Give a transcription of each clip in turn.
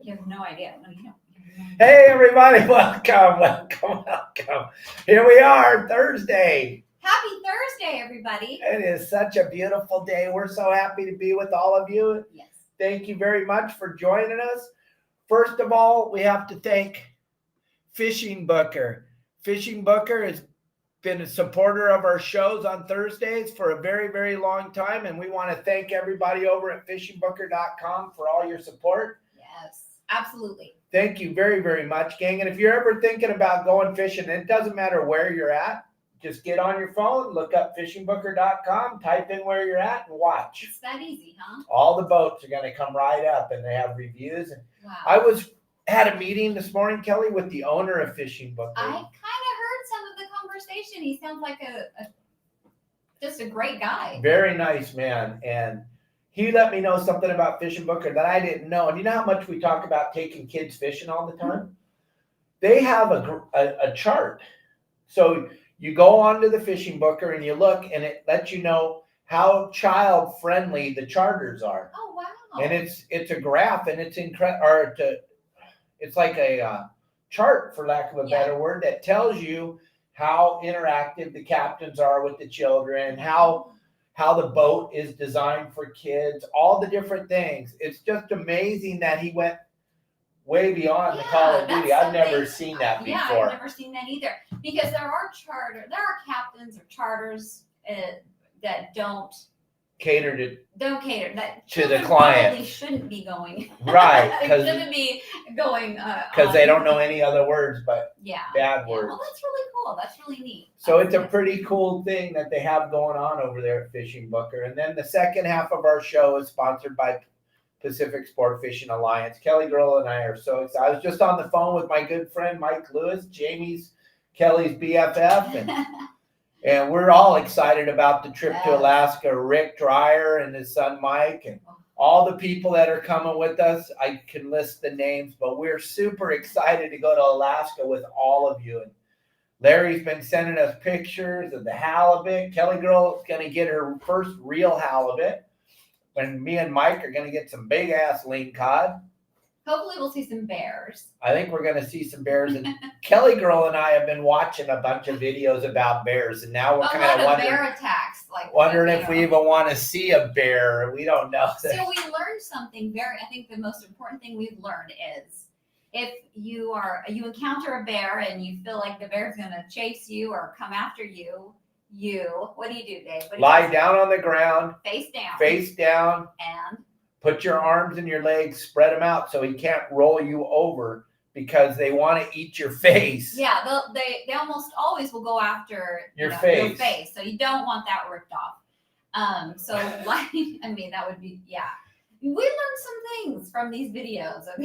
You have no idea. No, you don't. Hey everybody, welcome. Here we are, Thursday. Happy Thursday, everybody. It is such a beautiful day. We're so happy to be with all of you. Yes. Thank you very much for joining us. First of all, we have to thank Fishing Booker. Fishing Booker has been a supporter of our shows on Thursdays for a very, very long time, and we want to thank everybody over at fishingbooker.com for all your support. Yes, absolutely. Thank you very, very much, gang. And if you're ever thinking about going fishing, it doesn't matter where you're at. Just get on your phone, look up fishingbooker.com, type in where you're at, and watch. It's that easy, huh? All the boats are going to come right up, and they have reviews. And wow. I had a meeting this morning, Kelly, with the owner of Fishing Booker. I kind of heard some of the conversation. He sounds like just a great guy. Very nice man. And he let me know something about Fishing Booker that I didn't know. And you know how much we talk about taking kids fishing all the time? They have a chart. So you go onto the Fishing Booker and you look, and it lets you know how child friendly the charters are. Oh wow! And it's a graph, and it's it's like a chart, for lack of a better word, that tells you how interactive the captains are with the children, how the boat is designed for kids, all the different things. It's just amazing that he went way beyond the Call of Duty. I've never seen that before. Yeah, I've never seen that either. Because there are captains or charters that don't cater to the client. Probably shouldn't be going. Right. They shouldn't be going. Because they don't know any other words but bad words. Well, that's really cool. That's really neat. So it's a pretty cool thing that they have going on over there at Fishing Booker. And then the second half of our show is sponsored by Pacific Sport Fishing Alliance. KellyGirl and I are so excited. I was just on the phone with my good friend Mike Lewis, Kelly's BFF, and we're all excited about the trip to Alaska. Rick Dreyer and his son Mike, and all the people that are coming with us. I can list the names, but we're super excited to go to Alaska with all of you. And Larry's been sending us pictures of the halibut. KellyGirl is going to get her first real halibut. And me and Mike are going to get some big ass lean cod. Hopefully we'll see some bears. I think we're going to see some bears. And KellyGirl and I have been watching a bunch of videos about bears, and now we're kind of wondering bear attacks. If we even want to see a bear. We don't know. So we learned something I think the most important thing we've learned is if you encounter a bear and you feel like the bear's going to chase you or come after you, what do you do, Dave? Lie down on the ground. Face down. And put your arms and your legs, spread them out so he can't roll you over, because they want to eat your face. Yeah, they almost always will go after your face. So you don't want that ripped off. That would be, We learned some things from these videos of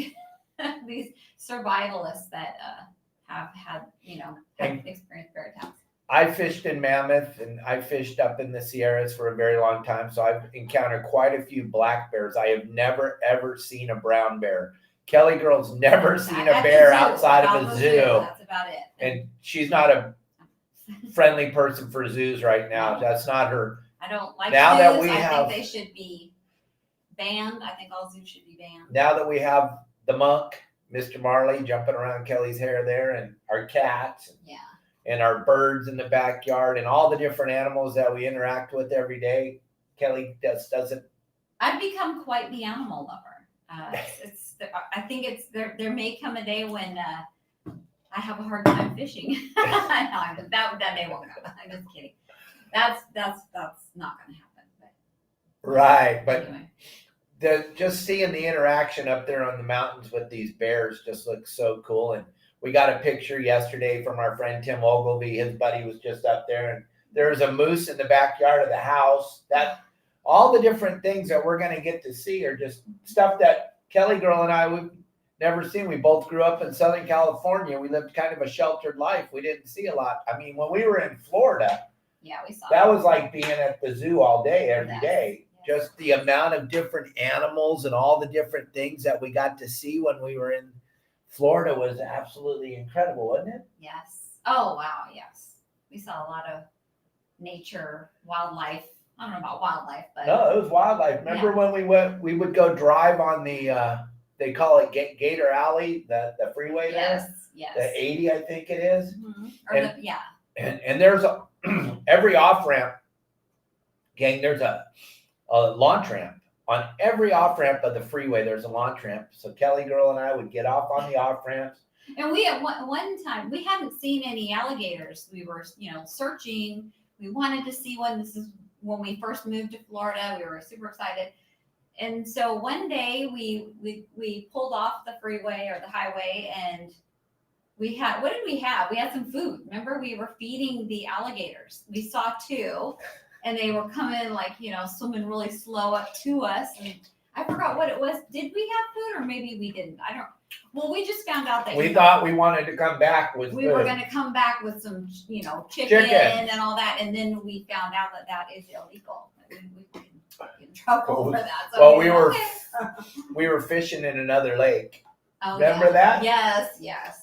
these survivalists that have experienced bear attacks. I fished in Mammoth, and I fished up in the Sierras for a very long time, so I've encountered quite a few black bears. I have never, ever seen a brown bear. KellyGirl's never seen a bear outside of a zoo. That's about it. And she's not a friendly person for zoos right now. That's not her. I don't like now zoos. That I think they should be banned. I think all zoos should be banned. Now that we have the monk, Mr. Marley, jumping around Kelly's hair there, and our cats. And our birds in the backyard, and all the different animals that we interact with every day. Kelly doesn't. I've become quite the animal lover. I think there may come a day when I have a hard time fishing. that day won't come. I'm just kidding. That's not going to happen. Right, but anyway. Just seeing the interaction up there on the mountains with these bears just looks so cool. And we got a picture yesterday from our friend Tim Ogilvy. His buddy was just up there, and there was a moose in the backyard of the house. That all the different things that we're going to get to see are just stuff that KellyGirl and I would never seen. We both grew up in Southern California. We lived kind of a sheltered life. We didn't see a lot. I mean, when we were in Florida, we saw that was like being at the zoo all day, every day. Just the amount of different animals and all the different things that we got to see when we were in Florida was absolutely incredible, wasn't it? Yes. Oh, wow. Yes. We saw a lot of nature, wildlife. I don't know about wildlife, but no, it was wildlife. Remember when we would go drive on the they call it Gator Alley, the freeway there. Yes. The 80, I think it is. Mhm. And- And there's a every off ramp, gang. There's a launch ramp on every off ramp of the freeway. There's a launch ramp. So KellyGirl and I would get off on the off ramps. And we at one time we hadn't seen any alligators. We were searching. We wanted to see one. This is when we first moved to Florida. We were super excited. And so one day we pulled off the freeway or the highway, and what did we have? We had some food. Remember, we were feeding the alligators. We saw two, and they were coming swimming really slow up to us. And I forgot what it was. Did we have food, or maybe we didn't? I don't. Well, we just found out that we thought we wanted to come back with we were going to come back with some, chicken and all that, and then we found out that is illegal. We could get in trouble for that. So well, we were fishing in another lake. Oh, Remember that? Yes.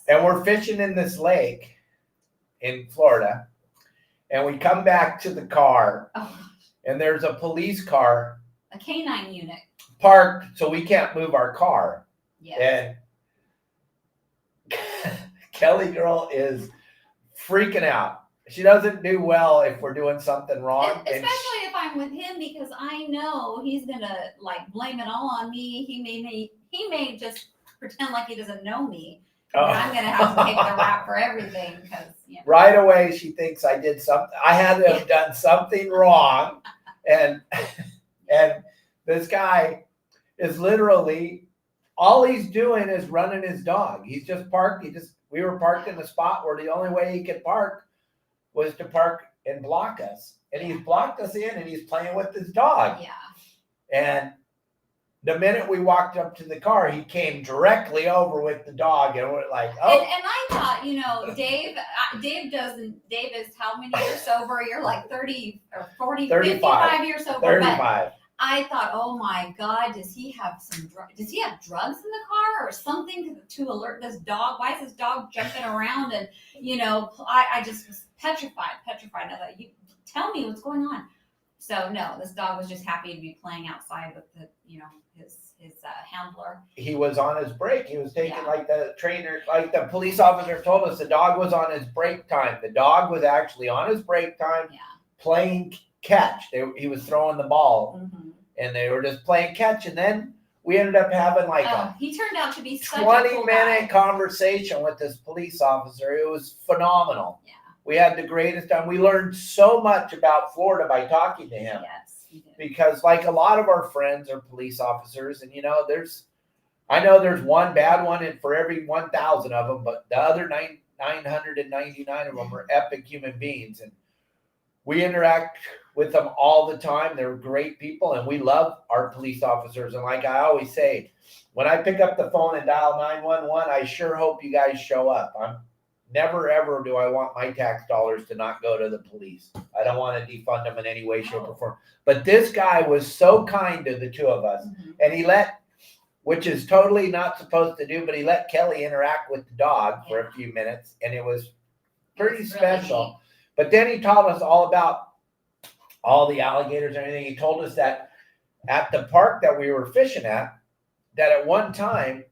And we're fishing in this lake in Florida, and we come back to the car, and there's a police car, a canine unit parked, so we can't move our car. Yes. And KellyGirl is freaking out. She doesn't do well if we're doing something wrong. Especially if I'm with him, because I know he's gonna blame it all on me. He may just pretend like he doesn't know me. And I'm gonna have to take the rap for everything because right away she thinks I did something. I had to have done something wrong, and this guy is literally all he's doing is running his dog. He's just parked. We were parked in a spot where the only way he could park was to park and block us. And he's blocked us in, and he's playing with his dog. Yeah. And the minute we walked up to the car, he came directly over with the dog, and we're like, oh. And I thought, Dave is how many years sober? You're like 30 or 40, 35. 55 years sober. 35. I thought, oh my God, does he have drugs in the car or something to alert this dog? Why is this dog jumping around? And, I just was petrified. I thought, you tell me what's going on. So no, this dog was just happy to be playing outside with his handler. He was on his break. He was taking the police officer told us the dog was on his break time. The dog was actually on his break time playing catch. He was throwing the ball, and they were just playing catch. And then we ended up having he turned out to be such a 20-minute conversation with this police officer. It was phenomenal. Yeah. We had the greatest time. We learned so much about Florida by talking to him. Yes, we did. Because a lot of our friends are police officers, and I know there's one bad one for every 1,000 of them, but the other 999 of them are epic human beings, and we interact with them all the time. They're great people, and we love our police officers. And like I always say, when I pick up the phone and dial 911, I sure hope you guys show up. Never, ever do I want my tax dollars to not go to the police. I don't want to defund them in any way, shape, or form. But this guy was so kind to the two of us, and he which is totally not supposed to do, but he let Kelly interact with the dog for a few minutes, and it was pretty special. Really neat. But then he taught us all about all the alligators and everything. He told us that at the park that we were fishing at one time,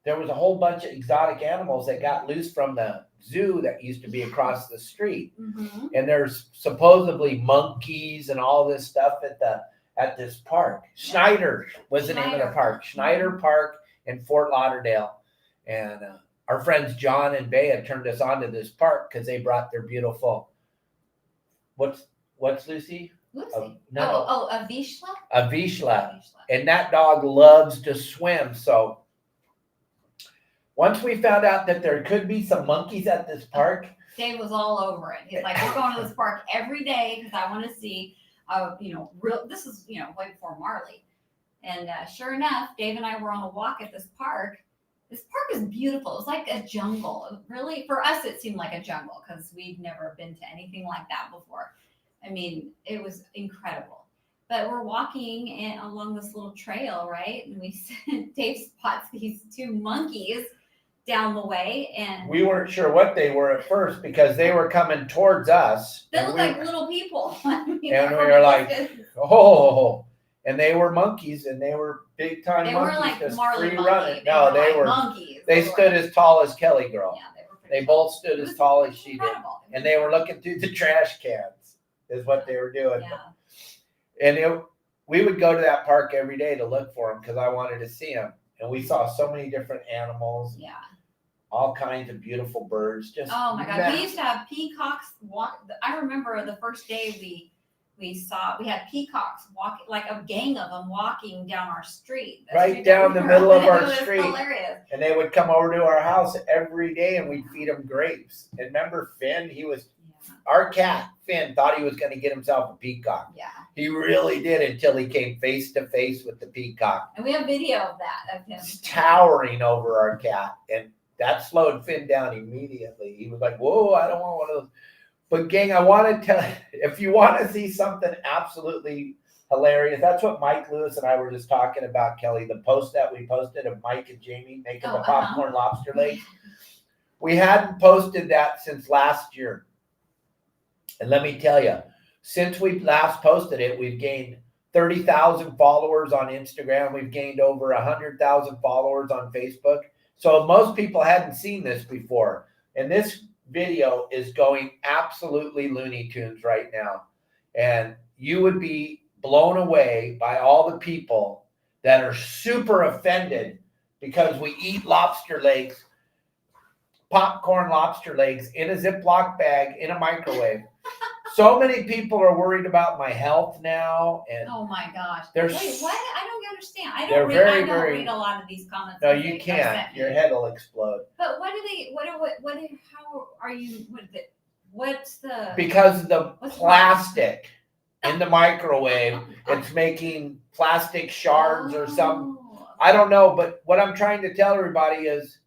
there was a whole bunch of exotic animals that got loose from the zoo that used to be across the street. And there's supposedly monkeys and all this stuff at this park. Schneider was the name of the park. Schneider Park in Fort Lauderdale. And our friends John and Bea had turned us on to this park because they brought their beautiful, what's Lucy? Lucy. A Vizsla? A Vizsla. And that dog loves to swim. So once we found out that there could be some monkeys at this park, Dave was all over it. He's like, we're going to this park every day because I want to see, this is, way before Marley. And sure enough, Dave and I were on a walk at this park. This park is beautiful. It's like a jungle. Really, for us, it seemed like a jungle because we'd never been to anything like that before. I mean, it was incredible. But we're walking along this little trail, right? And Dave spots these two monkeys down the way, and we weren't sure what they were at first because they were coming towards us. They look like little people. And we were like, oh, And they were monkeys, and they were big time They monkeys, were like just Marley free Monkey. running. No, they like were monkeys. They stood as tall as KellyGirl. Yeah, they were pretty They tall. both stood It as was tall as she did, incredible. and they were looking through the trash cans. Is what they were doing. Yeah. And we would go to that park every day to look for them because I wanted to see them. And we saw so many different animals, Yeah. all kinds of beautiful birds. Just Oh my God. We used to have peacocks walk. I remember the first day we had peacocks walking, like a gang of them walking down our street. Right down the middle of our street. It was hilarious. And they would come over to our house every day and we'd feed them grapes. And remember Finn? Our cat, Finn, thought he was going to get himself a peacock. Yeah. He really did until he came face to face with the peacock. And we have video of that, of him. Towering over our cat. And that slowed Finn down immediately. He was like, whoa, I don't want one of those. But gang, I want to tell you, if you want to see something absolutely hilarious, that's what Mike Lewis and I were just talking about, Kelly, the post that we posted of Mike and Jamie making the popcorn lobster legs. We hadn't posted that since last year. And let me tell you, since we last posted it, we've gained 30,000 followers on Instagram. We've gained over 100,000 followers on Facebook. So most people hadn't seen this before. And this video is going absolutely Looney Tunes right now. And you would be blown away by all the people that are super offended because we eat lobster legs, popcorn lobster legs in a Ziploc bag in a microwave. So many people are worried about my health now, and oh my gosh! Wait, what? I don't understand. I They're don't read a lot of these comments. No, you can't. Your head will explode. But what do they? How are you? What's the? Because the plastic in the microwave, it's making plastic shards or something. I don't know, but what I'm trying to tell everybody is,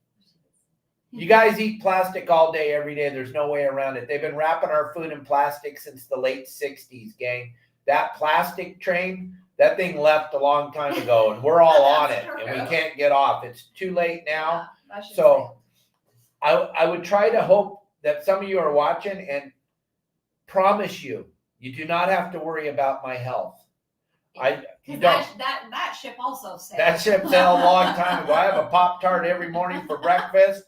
you guys eat plastic all day, every day. There's no way around it. They've been wrapping our food in plastic since the late 60s, gang. That plastic train, that thing left a long time ago, and we're all on it, and we can't get off. It's too late now. Yeah, so I would try to hope that some of you are watching and promise you do not have to worry about my health. That ship also sailed. That ship sailed a long time ago. I have a Pop-Tart every morning for breakfast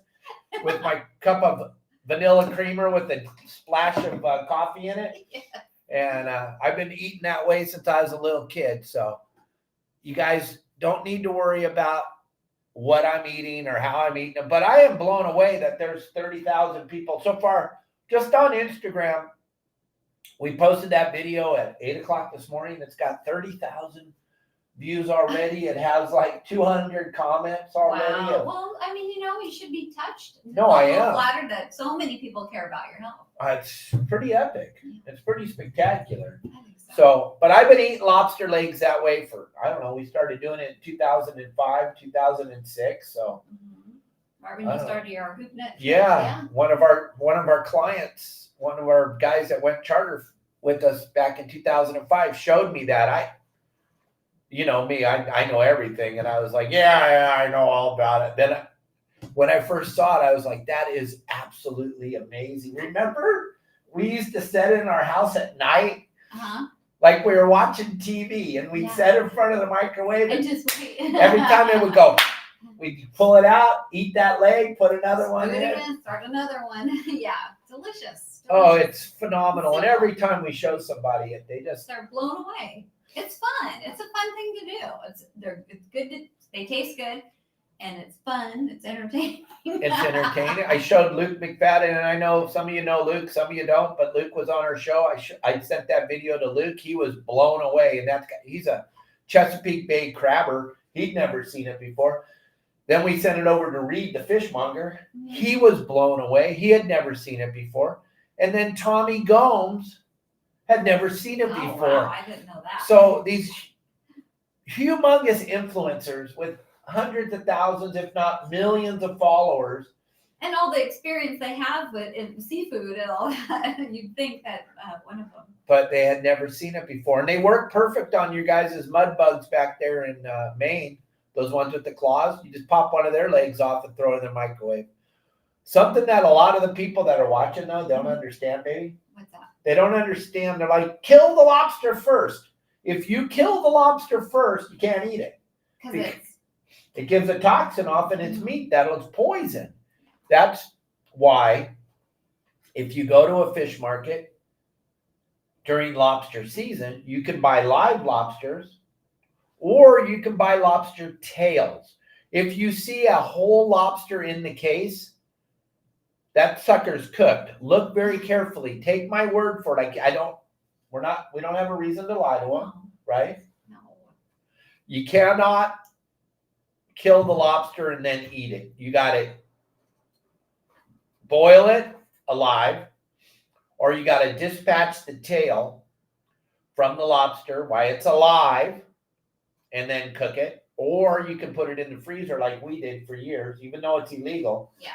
with my cup of vanilla creamer with a splash of coffee in it. Yeah. And I've been eating that way since I was a little kid. So you guys don't need to worry about what I'm eating or how I'm eating them. But I am blown away that there's 30,000 people so far just on Instagram. We posted that video at 8 o'clock this morning. It's got 30,000 views already. It has like 200 comments already. Wow. Well, I mean, you should be touched. No, I am flattered that so many people care about your health. It's pretty epic. It's pretty spectacular. I think So, but I've been eating lobster legs that way for, I don't know, we started doing it in 2005, 2006. So right when you started your hoop net. Yeah. One of our clients, one of our guys that went charter with us back in 2005 showed me that. You know me, I know everything. And I was like, yeah, I know all about it. Then when I first saw it, I was like, that is absolutely amazing. Remember, we used to sit in our house at night, like we were watching TV, and we'd sit in front of the microwave. And just wait. Every time it would go, we'd pull it out, eat that leg, put another one in. Start another one. Yeah, delicious. Oh, it's phenomenal. And every time we show somebody it, they're blown away. It's fun. It's a fun thing to do. It's good. They taste good, and it's fun. It's entertaining. It's entertaining. I showed Luke McFadden, and I know some of you know Luke, some of you don't, but Luke was on our show. I sent that video to Luke. He was blown away, and he's a Chesapeake Bay crabber. He'd never seen it before. Then we sent it over to Reed, the fishmonger. He was blown away. He had never seen it before. And then Tommy Gomes had never seen it before. Wow, I didn't know that. So these humongous influencers with hundreds of thousands, if not millions of followers. And all the experience they have in seafood and all that, you'd think that one of them. But they had never seen it before. And they work perfect on you guys' mud bugs back there in Maine. Those ones with the claws. You just pop one of their legs off and throw it in the microwave. Something that a lot of the people that are watching, though, don't understand, baby. What's that? They don't understand. They're like, kill the lobster first. if you kill the lobster first, you can't eat it. Because It gives a toxin off in its meat that'll poison. That's why if you go to a fish market during lobster season, you can buy live lobsters or you can buy lobster tails. If you see a whole lobster in the case, that sucker's cooked. Look very carefully. Take my word for it. We don't have a reason to lie to them, right? no. You cannot kill the lobster and then eat it. You got to boil it alive, or you got to dispatch the tail from the lobster while it's alive and then cook it. Or you can put it in the freezer like we did for years, even though it's illegal. Yeah.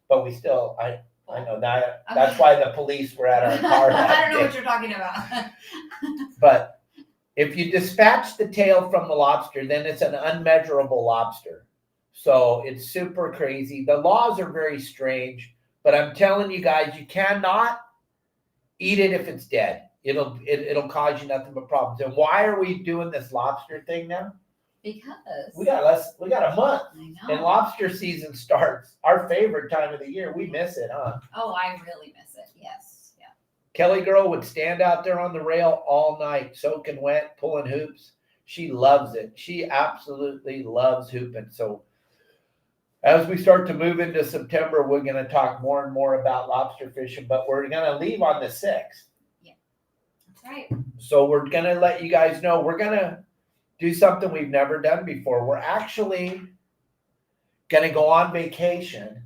But we still, I know that. That's why the police were at our car. I don't know what you're talking about. But if you dispatch the tail from the lobster, then it's an unmeasurable lobster. So it's super crazy. The laws are very strange, but I'm telling you guys, you cannot eat it if it's dead. It'll cause you nothing but problems. And why are we doing this lobster thing now? Because we got a month. I know. And lobster season starts. Our favorite time of the year. We miss it, huh? Oh, I really miss it. Yes. Yeah. KellyGirl would stand out there on the rail all night, soaking wet, pulling hoops. She loves it. She absolutely loves hooping. So as we start to move into September, we're going to talk more and more about lobster fishing, but we're going to leave on the 6th. Yeah, that's right. So we're going to let you guys know we're going to do something we've never done before. We're actually going to go on vacation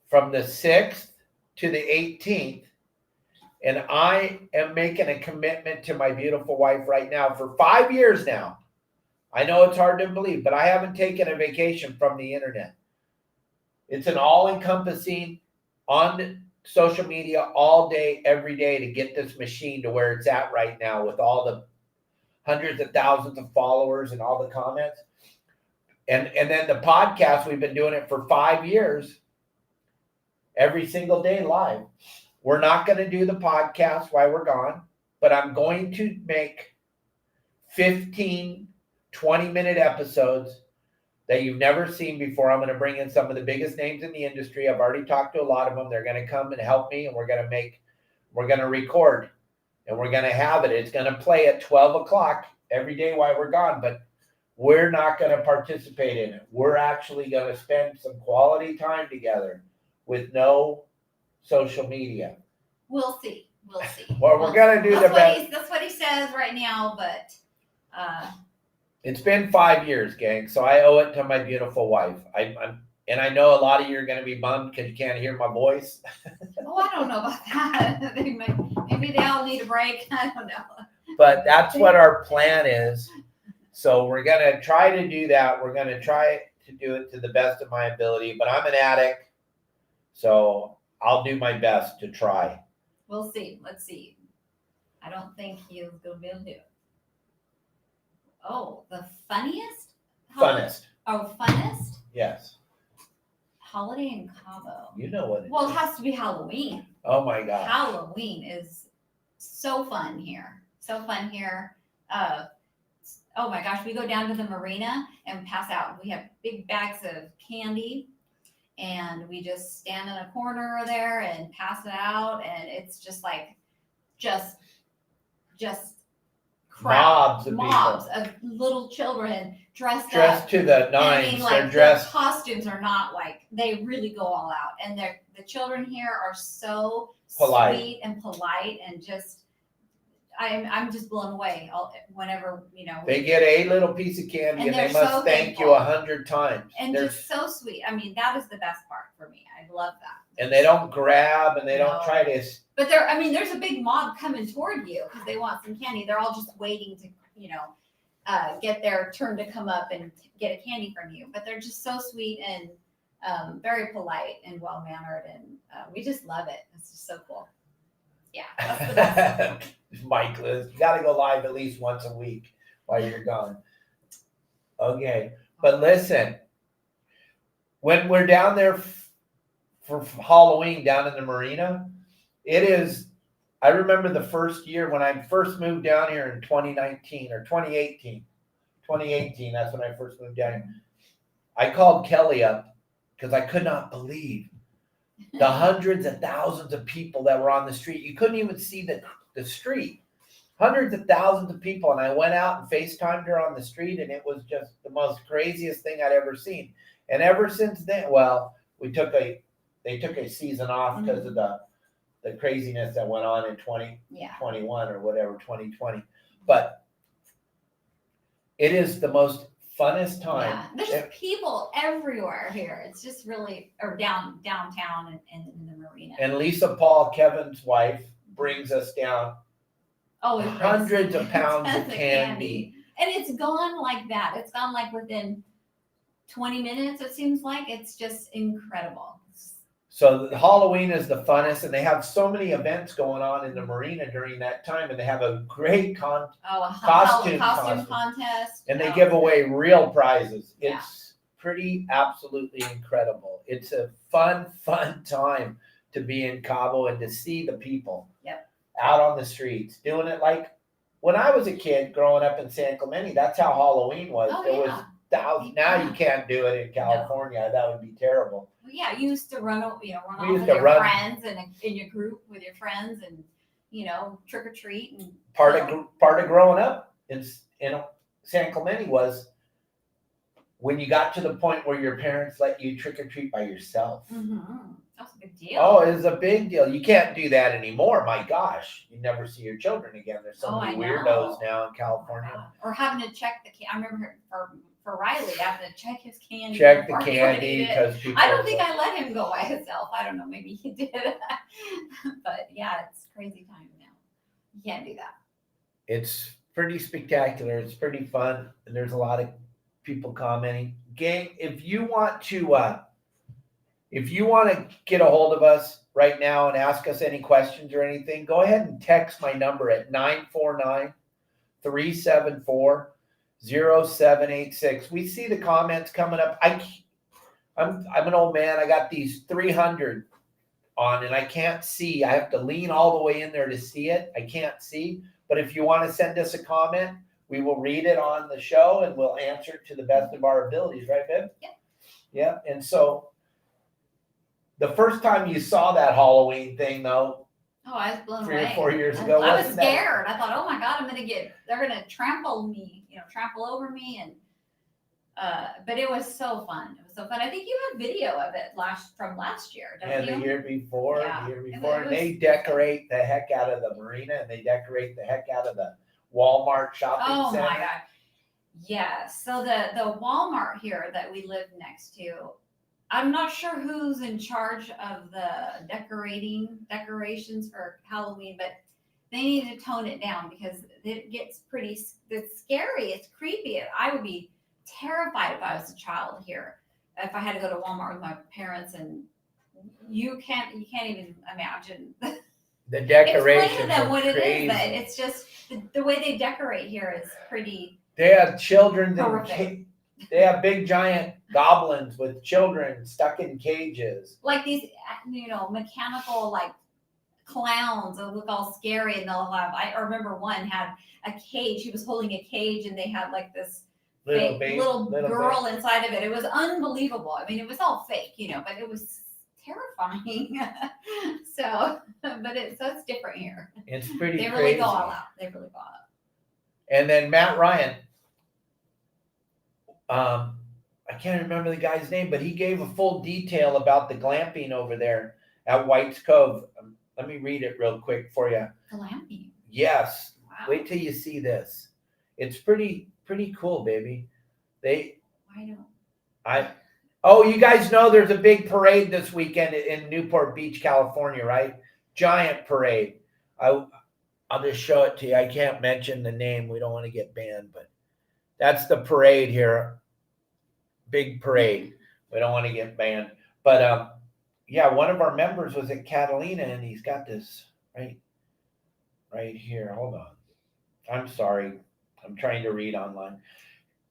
from the 6th to the 18th. And I am making a commitment to my beautiful wife right now for 5 years now. I know it's hard to believe, but I haven't taken a vacation from the internet. It's an all-encompassing on social media all day, every day to get this machine to where it's at right now with all the hundreds of thousands of followers and all the comments. And then the podcast, we've been doing it for 5 years, every single day live. We're not going to do the podcast while we're gone, but I'm going to make 15, 20-minute episodes that you've never seen before. I'm going to bring in some of the biggest names in the industry. I've already talked to a lot of them. They're going to come and help me, and we're going to record, and we're going to have it. It's going to play at 12 o'clock every day while we're gone, but we're not going to participate in it. We're actually going to spend some quality time together with no social media. We'll see. We'll see. Well, we're going to do the best. That's what he says right now, but it's been 5 years, gang, so I owe it to my beautiful wife. And I know a lot of you are going to be bummed because you can't hear my voice. oh, I don't know about that. Maybe they all need a break. I don't know. But that's what our plan is. So we're going to try to do that. We're going to try to do it to the best of my ability. But I'm an addict, so I'll do my best to try. We'll see. Let's see. I don't think he's going to be able to do it. Oh, the funniest? Funnest. Oh, funnest? Yes. Holiday in Cabo. You know what it is. Well, it has to be Halloween. Oh, my God. Halloween is so fun here. So fun here. Oh, my gosh. We go down to the marina and pass out. We have big bags of candy, and we just stand in a corner there and pass it out. And it's just like, just Mobs of little children dressed to the nines. I mean, They're like, dressed. their costumes are not like, they really go all out. And the children here are so Polite. sweet and polite, and just, I'm just blown away whenever, They get a little piece of candy and they must so thank you 100 times. and just so sweet. I mean, that is the best part for me. I love that. And they don't grab and they don't No. try to. But there's a big mob coming toward you because they want some candy. They're all just waiting to, get their turn to come up and get a candy from you. But they're just so sweet and very polite and well-mannered. And we just love it. It's just so cool. Yeah, that's the best. Mike, you got to go live at least once a week while you're gone. Okay. But listen, when we're down there for Halloween down in the marina, I remember the first year when I first moved down here in 2019 or 2018. 2018, that's when I first moved down here. I called Kelly up because I could not believe the hundreds of thousands of people that were on the street. You couldn't even see the street. Hundreds of thousands of people. And I went out and FaceTimed her on the street, and it was just the most craziest thing I'd ever seen. And ever since then, well, they took a season off because of the craziness that went on in 2021 or whatever, 2020. But it is the most funnest time. Yeah, there's people everywhere here. It's just really, or downtown and in the marina. And Lisa Paul, Kevin's wife, brings us down hundreds of pounds of candy. And it's gone like that. It's gone like within 20 minutes, it seems like. It's just incredible. So Halloween is the funnest, and they have so many events going on in the marina during that time, and they have a great costume contest. And they give away real prizes. It's pretty absolutely incredible. It's a fun time to be in Cabo and to see the people out on the streets doing it like when I was a kid growing up in San Clemente. That's how Halloween was. Was thousands. Now you can't do it in California. No. That would be terrible. Well, yeah, you used to run off with your friends and in your group with your friends, and trick or treat. And part of growing up in San Clemente was when you got to the point where your parents let you trick or treat by yourself. Mm-hmm. That's a big deal. Oh, it was a big deal. You can't do that anymore. My gosh, you never see your children again. There's so many weirdos now in California. Or having to check I remember for Riley, having to check his candy. Check the candy because I don't think I let him go by himself. I don't know. Maybe he did. But yeah, it's crazy time now. You can't do that. It's pretty spectacular. It's pretty fun, and there's a lot of people commenting. Gang, if you want to get a hold of us right now and ask us any questions or anything, go ahead and text my number at 949-374-0786. We see the comments coming up. I'm an old man. I got these 300 on, and I can't see. I have to lean all the way in there to see it. I can't see. But if you want to send us a comment, we will read it on the show and we'll answer it to the best of our abilities. Right, babe? Yeah. Yeah. And so the first time you saw that Halloween thing, though, I was blown away. 3 or 4 years ago. I was scared. I thought, oh my God, they're going to trample over me. And, but it was so fun. It was so fun. I think you have video of it from last year, don't you? And the year before, and they decorate the heck out of the marina, and they decorate the heck out of the Walmart shopping center. Oh my God. Yeah. So the Walmart here that we live next to, I'm not sure who's in charge of the decorations for Halloween, but they need to tone it down because it gets it's scary. It's creepy. I would be terrified if I was a child here. If I had to go to Walmart with my parents, and you can't even imagine the decorations. Explain to them what it is, but it's just the way they decorate here is pretty. They have children. They have big giant goblins with children stuck in cages. Like these, mechanical like clowns that look all scary, and they'll have. I remember one had a cage. He was holding a cage, and they had like this little girl inside of it. It was unbelievable. I mean, it was all fake, but it was terrifying. So it's different here. It's pretty. They really go all out. And then Matt Ryan. I can't remember the guy's name, but he gave a full detail about the glamping over there at White's Cove. Let me read it real quick for you. Glamping? Yes. Wow. Wait till you see this. It's pretty cool, baby. You guys know there's a big parade this weekend in Newport Beach, California, right? Giant parade. I'll just show it to you. I can't mention the name. We don't want to get banned, but that's the parade here. Big parade. We don't want to get banned. But one of our members was at Catalina, and he's got this right here. Hold on. I'm sorry. I'm trying to read online.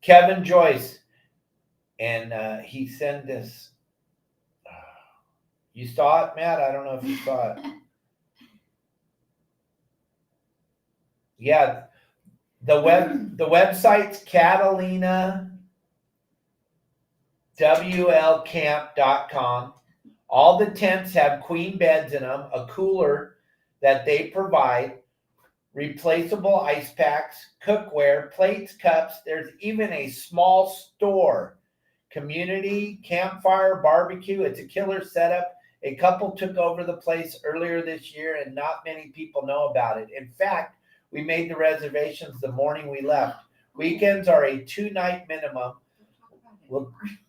Kevin Joyce. And he sent this. You saw it, Matt? I don't know if you saw it. Yeah, the website's CatalinaWLCamp.com. All the tents have queen beds in them, a cooler that they provide, replaceable ice packs, cookware, plates, cups. There's even a small store, community, campfire, barbecue. It's a killer setup. A couple took over the place earlier this year and not many people know about it. In fact, we made the reservations the morning we left. Weekends are a 2-night minimum. We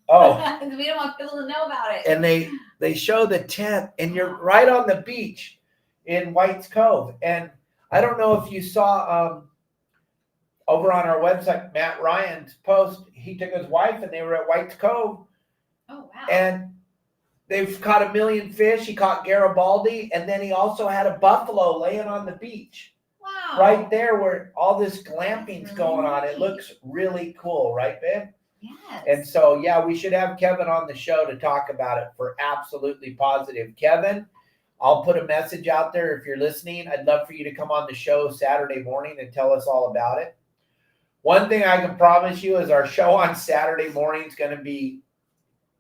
don't want people to know about it. And they show the tent, and you're right on the beach in White's Cove. And I don't know if you saw over on our website, Matt Ryan's post. He took his wife, and they were at White's Cove. Oh wow! And they've caught 1 million fish. He caught Garibaldi, and then he also had a buffalo laying on the beach. Wow! Right there, where all this glamping's really going on. It neat. looks really cool, right, babe? Yes. And so, yeah, we should have Kevin on the show to talk about it for absolutely positive. Kevin, I'll put a message out there if you're listening. I'd love for you to come on the show Saturday morning and tell us all about it. One thing I can promise you is our show on Saturday morning is going to be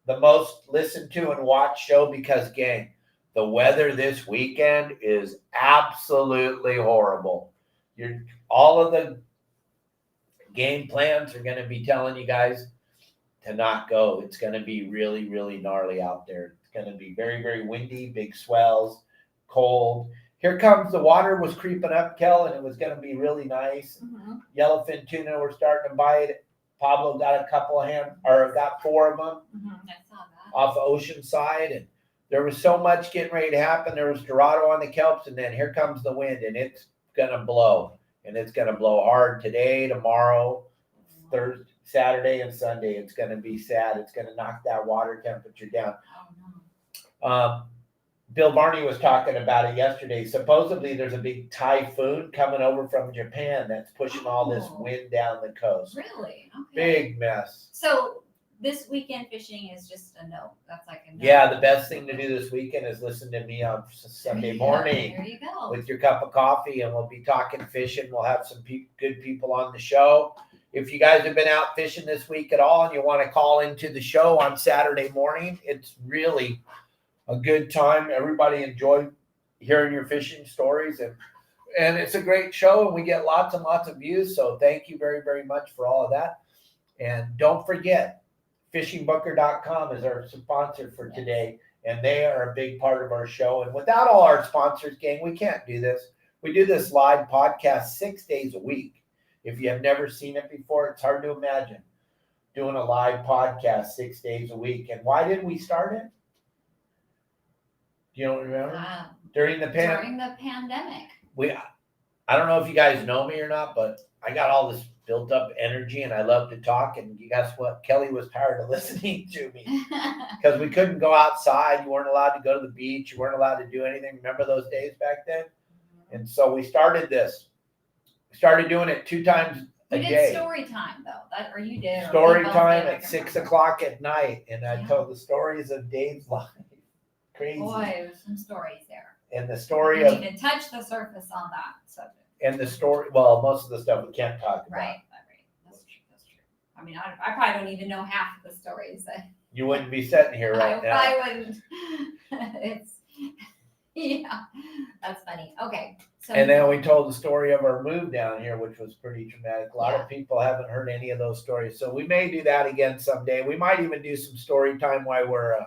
the most listened to and watched show because, gang, the weather this weekend is absolutely horrible. All of the game plans are going to be telling you guys to not go. It's going to be really, really gnarly out there. It's going to be very, very windy, big swells, cold. Here comes the water was creeping up, Kel, and it was going to be really nice. Mm-hmm. Yellowfin tuna, we're starting to bite. Pablo got a couple of got 4 of them I saw that. off of Oceanside, and there was so much getting ready to happen. There was Dorado on the kelps, and then here comes the wind, and it's going to blow. And it's going to blow hard today, tomorrow, Thursday, Saturday, and Sunday. It's going to be sad. It's going to knock that water temperature down. Oh, no. Bill Barney was talking about it yesterday. Supposedly, there's a big typhoon coming over from Japan that's pushing all this wind down the coast. Really? Okay. Big mess. So this weekend fishing is just a no. That's like a no. Yeah, the best thing to do this weekend is listen to me on Sunday morning. There you go. With your cup of coffee, and we'll be talking fishing. We'll have some good people on the show. If you guys have been out fishing this week at all and you want to call into the show on Saturday morning, it's really a good time. Everybody enjoy hearing your fishing stories, and it's a great show, and we get lots and lots of views. So thank you very, very much for all of that. And don't forget, fishingbooker.com is our sponsor for today, and they are a big part of our show. And without all our sponsors, gang, we can't do this. We do this live podcast 6 days a week. If you have never seen it before, it's hard to imagine doing a live podcast 6 days a week. And why did we start it? You don't remember? During the pandemic. I don't know if you guys know me or not, but I got all this built up energy and I love to talk. And guess what? Kelly was tired of listening to me because we couldn't go outside. You weren't allowed to go to the beach. You weren't allowed to do anything. Remember those days back then? Mm-hmm. And so we started this. We started doing it 2 times a day. We did story time though. Or you did. Story time at 6 o'clock at night. And I told the stories of Dave's life. Crazy. Boy, there's some stories there. And the story we didn't even touch the surface on that subject. And the story, well, most of the stuff we can't talk about. Right. That's true. I mean, I probably don't even know half of the stories. You wouldn't be sitting here right now. I wouldn't. Yeah, that's funny. Okay. So, and then we told the story of our move down here, which was pretty traumatic. A lot of people haven't heard any of those stories. So we may do that again someday. We might even do some story time while we're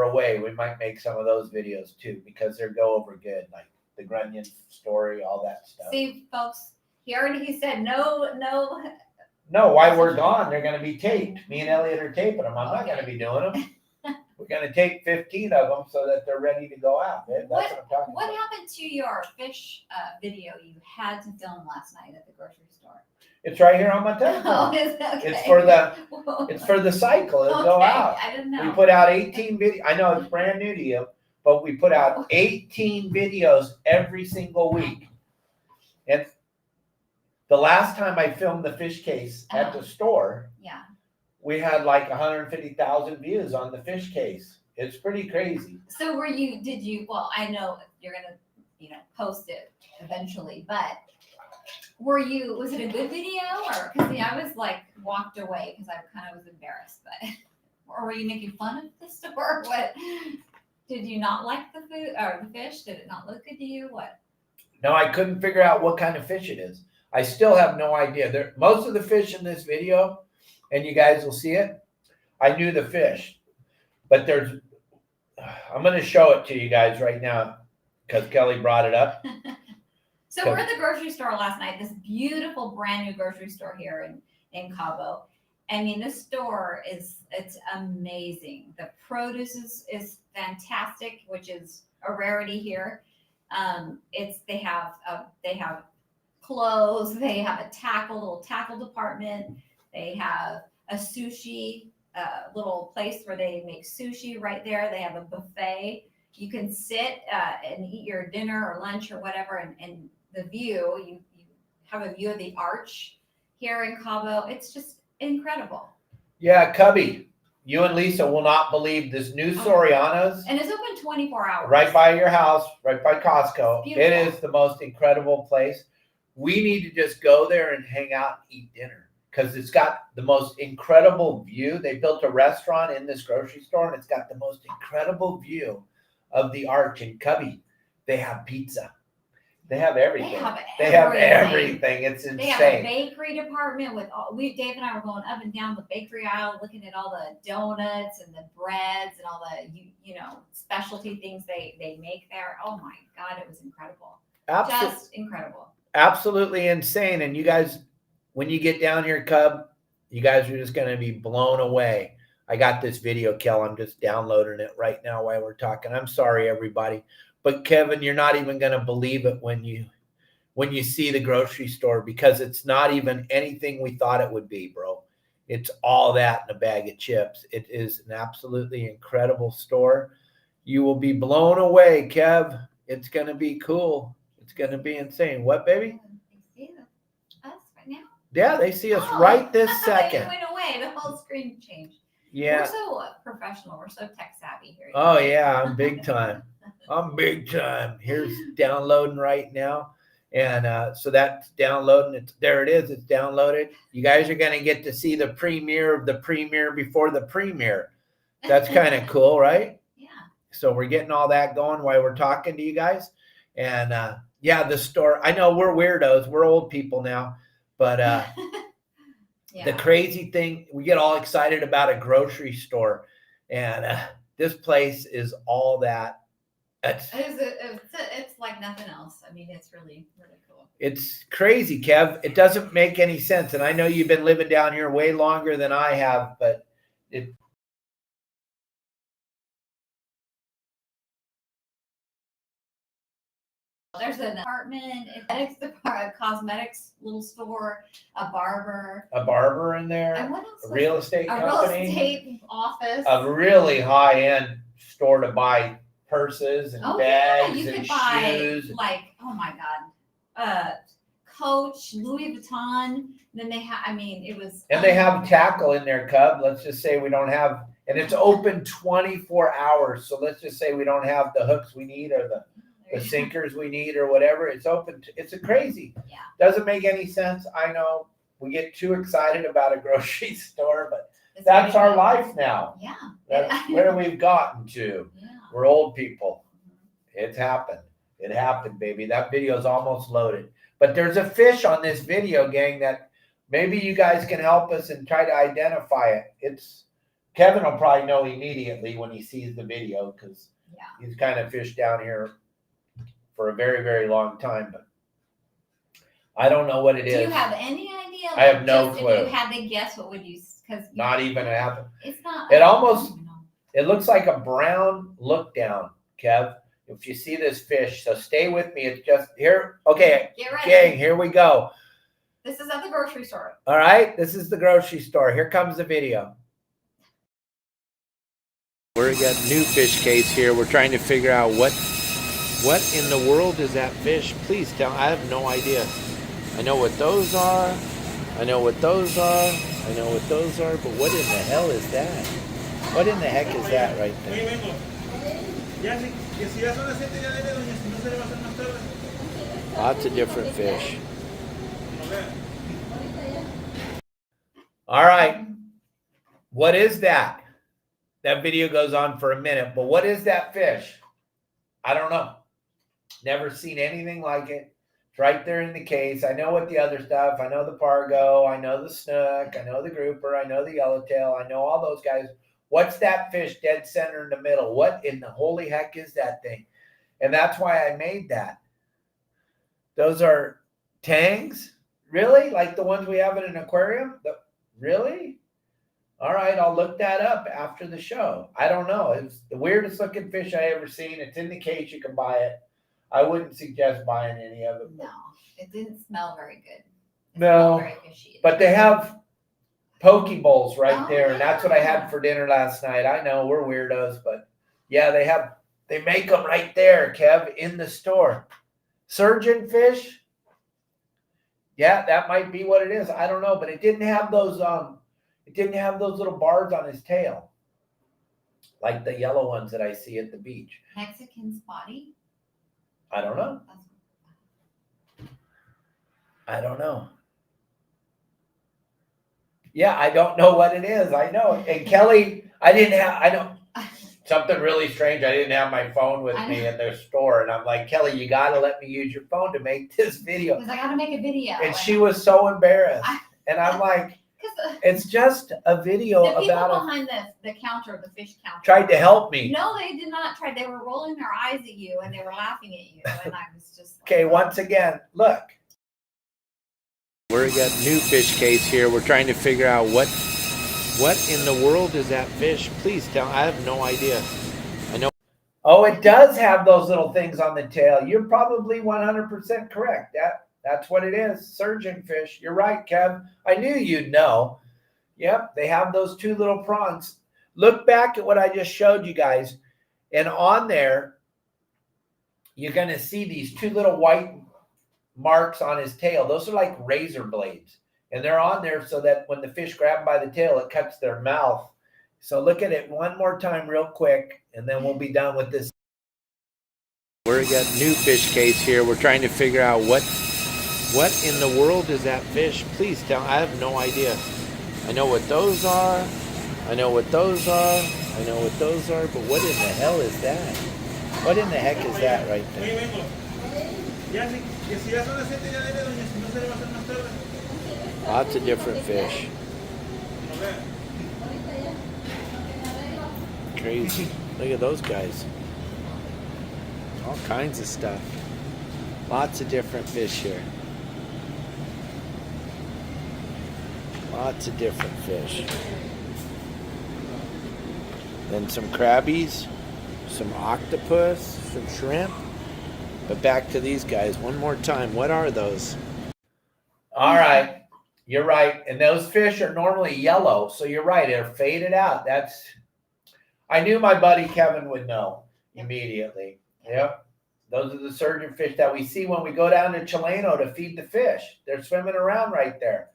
away. We might make some of those videos too, because they go over good. Like the Grunion story, all that stuff. See, folks, he said no. No, while we're gone, they're going to be taped. Me and Elliot are taping them. I'm not going to be doing them. We're going to take 15 of them so that they're ready to go out. That's what I'm talking what about. happened to your fish video you had to film last night at the grocery store? It's right here on my telephone. It's for the cycle. It'll go out. I didn't know. We put out 18 videos. I know it's brand new to you, but we put out 18 videos every single week. And the last time I filmed the fish case at the store, we had like 150,000 views on the fish case. It's pretty crazy. So well, I know you're going to, post it eventually, but Was it a good video, or because I was like walked away because I kind of was embarrassed, but or were you making fun of the store? What did you not like the food or the fish? Did it not look good to you? What? No, I couldn't figure out what kind of fish it is. I still have no idea. Most of the fish in this video, and you guys will see it, I knew the fish, but I'm going to show it to you guys right now because Kelly brought it up. So we're at the grocery store last night, this beautiful brand new grocery store here in Cabo. I mean, this store it's amazing. The produce is fantastic, which is a rarity here. They have clothes, they have a little tackle department, they have a sushi little place where they make sushi right there. They have a buffet. You can sit and eat your dinner or lunch or whatever, and the view, you have a view of the arch here in Cabo. It's just incredible. Yeah, Cubby, you and Lisa will not believe this new Soriano's. And it's open 24 hours. Right by your house, right by Costco. It's It is the most incredible place. We need to just go there and hang out and eat dinner because it's got the most incredible view. They built a restaurant in this grocery store and it's got the most incredible view of the arch in Cubby. They have pizza. They have everything. They have everything. It's insane. They have a bakery department with Dave and I were going up and down the bakery aisle, looking at all the donuts and the breads and all the specialty things they make there. Oh my God, it was incredible. Just incredible. Absolutely insane. And you guys, when you get down here, Cub, you guys are just going to be blown away. I got this video, Kel. I'm just downloading it right now while we're talking. I'm sorry, everybody. But Kevin, you're not even going to believe it when you see the grocery store because it's not even anything we thought it would be, bro. It's all that in a bag of chips. It is an absolutely incredible store. You will be blown away, Kev. It's going to be cool. It's going to be insane. What, baby? They see us right now? Yeah, they see us right this second. It went away. The whole screen changed. Yeah. We're so professional. We're so tech savvy here. Oh, yeah. I'm big time. I'm big time. Here's downloading right now. And so that's downloading. There it is. It's downloaded. You guys are going to get to see the premiere of the premiere before the premiere. That's kind of cool, right? Yeah. So we're getting all that going while we're talking to you guys. And yeah, the store. I know we're weirdos. We're old people now. But yeah. The crazy thing, we get all excited about a grocery store. And this place is all that. It's like nothing else. I mean, it's really, really cool. It's crazy, Kev. It doesn't make any sense. And I know you've been living down here way longer than I have, but there's an apartment, a cosmetics little store, a barber in there, and what else? A real estate company, real estate office, a really high-end store to buy purses and bags you and could buy, shoes. Like, oh my God, Coach, Louis Vuitton. Then they have, it was. And they have tackle in there, Cub. Let's just say we don't have, and it's open 24 hours. So let's just say we don't have the hooks we need or the sinkers we need or whatever. It's open. It's a crazy. Yeah. Doesn't make any sense. I know we get too excited about a grocery store, but that's our life now. Yeah. That's where we've gotten to. Yeah. We're old people. It's happened. It happened, baby. That video is almost loaded. But there's a fish on this video, gang, that maybe you guys can help us and try to identify it. Kevin will probably know immediately when he sees the video because he's kind of fished down here for a very, very long time. But I don't know what it is. Do you have any idea? I have no clue. If you had to guess, what would you? Because not even happen. It's not. It looks like a brown look down, Kev. If you see this fish, so stay with me. It's just here. Okay, get ready. Gang, here we go. This is at the grocery store. All right, this is the grocery store. Here comes the video. We're got a new fish case here. We're trying to figure out what in the world is that fish. Please tell. I have no idea. I know what those are. I know what those are. I know what those are. But what in the hell is that? What in the heck is that right there? Lots of different fish. All right. What is that? That video goes on for a minute, but what is that fish? I don't know. Never seen anything like it. It's right there in the case. I know what the other stuff. I know the pargo. I know the snook. I know the grouper. I know the yellowtail. I know all those guys. What's that fish dead center in the middle? What in the holy heck is that thing? And that's why I made that. Those are tangs? Really? Like the ones we have in an aquarium? Really? All right, I'll look that up after the show. I don't know. It's the weirdest looking fish I ever seen. It's in the case. You can buy it. I wouldn't suggest buying any of it. No, it didn't smell very good. It No, smelled very fishy. but they have poke bowls right Oh, there, and that's what I had yeah. for dinner last night. I know we're weirdos, but yeah, they make them right there, Kev, in the store. Surgeon fish? Yeah, that might be what it is. I don't know, but it didn't have those little bars on his tail. Like the yellow ones that I see at the beach. Mexican spotty? I don't know. I don't know. Yeah, I don't know what it is. I know. And Kelly, something really strange. I didn't have my phone with me in their store. And I'm like, Kelly, you got to let me use your phone to make this video. Because I got to make a video. And she was so embarrassed. And I'm like, it's just a video the people about behind the counter, the fish counter, tried to help me. No, they did not try. They were rolling their eyes at you and they were laughing at you. And I was just like, Okay, once again, look. We're got new fish case here. We're trying to figure out what in the world is that fish? Please tell. I have no idea. I know. Oh, it does have those little things on the tail. You're probably 100% correct. That's what it is. Surgeon fish. You're right, Kev. I knew you'd know. Yep, they have those two little prongs. Look back at what I just showed you guys. And on there, you're going to see these two little white marks on his tail. Those are like razor blades. And they're on there so that when the fish grab by the tail, it cuts their mouth. So look at it one more time real quick, and then we'll be done with this. We're got new fish case here. We're trying to figure out what in the world is that fish? Please tell. I have no idea. I know what those are. I know what those are. I know what those are. But what in the hell is that? What in the heck is that right there? Lots of different fish. Crazy. Look at those guys. All kinds of stuff. Lots of different fish here. Lots of different fish. Then some crabbies, some octopus, some shrimp. But back to these guys one more time. What are those? All right. You're right. And those fish are normally yellow. So you're right. They're faded out. I knew my buddy Kevin would know immediately. Yep. Those are the surgeon fish that we see when we go down to Chileno to feed the fish. They're swimming around right there.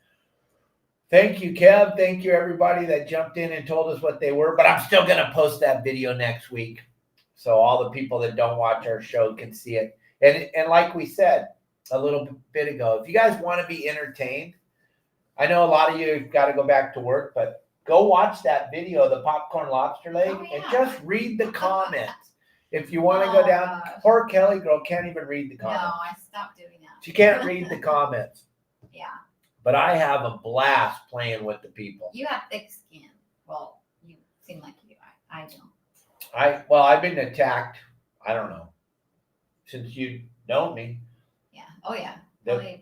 Thank you, Kev. Thank you, everybody that jumped in and told us what they were. But I'm still going to post that video next week, so all the people that don't watch our show can see it. And like we said a little bit ago, if you guys want to be entertained, I know a lot of you have got to go back to work, but go watch that video, the popcorn lobster leg, and just read the comments. If you want to go down, poor KellyGirl can't even read the comments. No, I stopped doing that. She can't read the comments. Yeah. But I have a blast playing with the people. You have thick skin. Well, you seem like you do. I don't. I've been attacked. I don't know. Since you know me. Yeah. Oh yeah.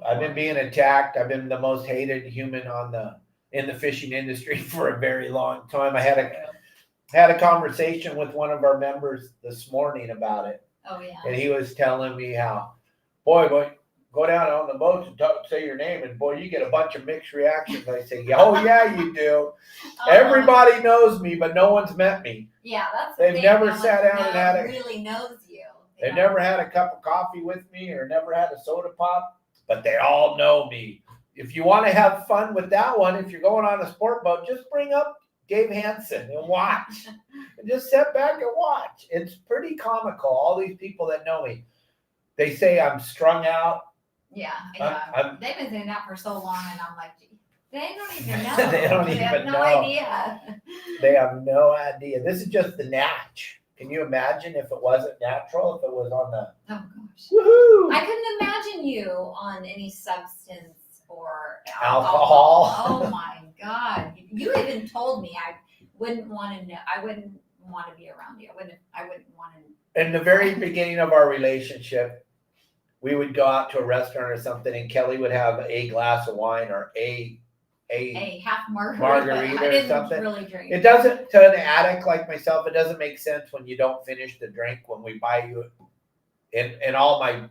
I've been being attacked. I've been the most hated human in the fishing industry for a very long time. I had a conversation with one of our members this morning about it. Oh yeah. And he was telling me how, boy, go down on the boat and say your name, and boy, you get a bunch of mixed reactions. I say, oh yeah, you do. Everybody knows me, but no one's met me. Yeah, that's. They've never sat down and had really knows you. They've never had a cup of coffee with me or never had a soda pop, but they all know me. If you want to have fun with that one, if you're going on a sport boat, just bring up Dave Hansen and watch. And just sit back and watch. It's pretty comical. All these people that know me, they say I'm strung out. Yeah, I'm- they've been saying that for so long, and I'm like, gee, they don't even know. They don't They have even no know. idea. They have no idea. This is just the natch. Can you imagine if it wasn't natural, if it was on the Oh gosh. woohoo I couldn't imagine you on any substance or alcohol? Oh my God. You even told me I wouldn't want to know. I wouldn't want to be around you. I wouldn't want to. In the very beginning of our relationship, we would go out to a restaurant or something, and Kelly would have a glass of wine or a half margarita. margarita I or didn't something. really drink. It doesn't, to an addict like myself, it doesn't make sense when you don't finish the drink when we buy you. And all my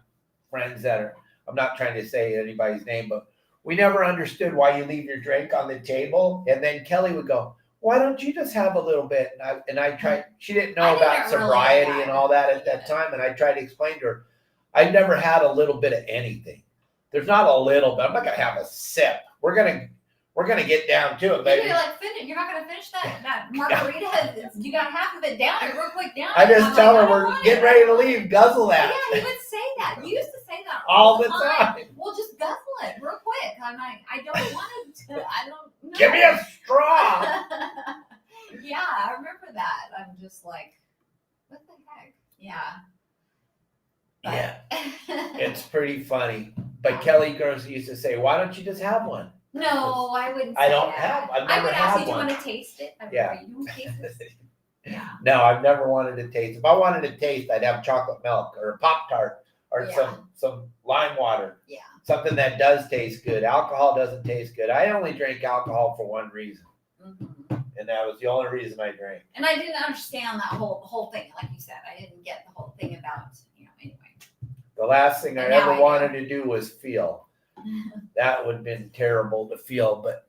friends that are, I'm not trying to say anybody's name, but we never understood why you leave your drink on the table. And then Kelly would go, "Why don't you just have a little bit?" And I tried. She didn't know I about didn't really sobriety get and it. all that at that time. And I tried to explain to her, I've never had a little bit of anything. There's not a little bit. I'm not gonna have a sip. We're gonna get down to it, baby. You're like, you're not gonna finish that margarita. You got half of it down, real quick down. I just I'm tell like, her I don't we're want getting it. ready to leave. Guzzle that. Yeah, you would say that. You used to say that All the time. Well, just guzzle it real quick. I'm like, I don't want it. I don't know. Give me a straw. Yeah, I remember that. I'm just like, what the heck? Yeah. But- Yeah, it's pretty funny. But Kelly girls used to say, "Why don't you just have one?" No, I wouldn't say I don't that. have. I've I never would ask had you, do you one. want to taste it? Yeah. You don't taste it? Yeah. No, I've never wanted to taste. If I wanted to taste, I'd have chocolate milk or a Pop-Tart or Yeah. some lime water. Yeah. Something that does taste good. Alcohol doesn't taste good. I only drink alcohol for one reason, Mm-hmm. and that was the only reason I drank. And I didn't understand that whole thing, like you said. I didn't get the whole thing about, anyway. The last thing I And now ever I do. wanted to do was feel. That would have been terrible to feel, but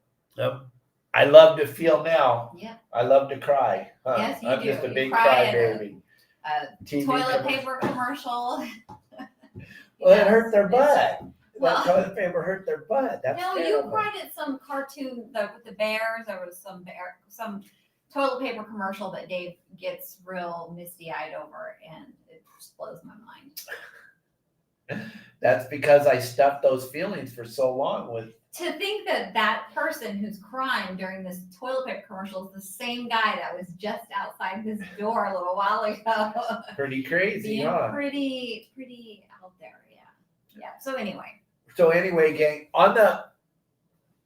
I love to feel now. Yeah. I love to cry. Huh? Yes, you I'm do. just a You big cry at crybaby. TV Toilet commercial. paper commercial. Well, it hurt their butt. Well- That toilet paper hurt their butt. That's No, terrible. you cried at some cartoon with the bears. There was some toilet paper commercial that Dave gets real misty eyed over, and it just blows my mind. That's because I stuffed those feelings for so long with. To think that person who's crying during this toilet paper commercial is the same guy that was just outside his door a little while ago. Pretty crazy, Being huh? pretty out there, yeah. So anyway, gang,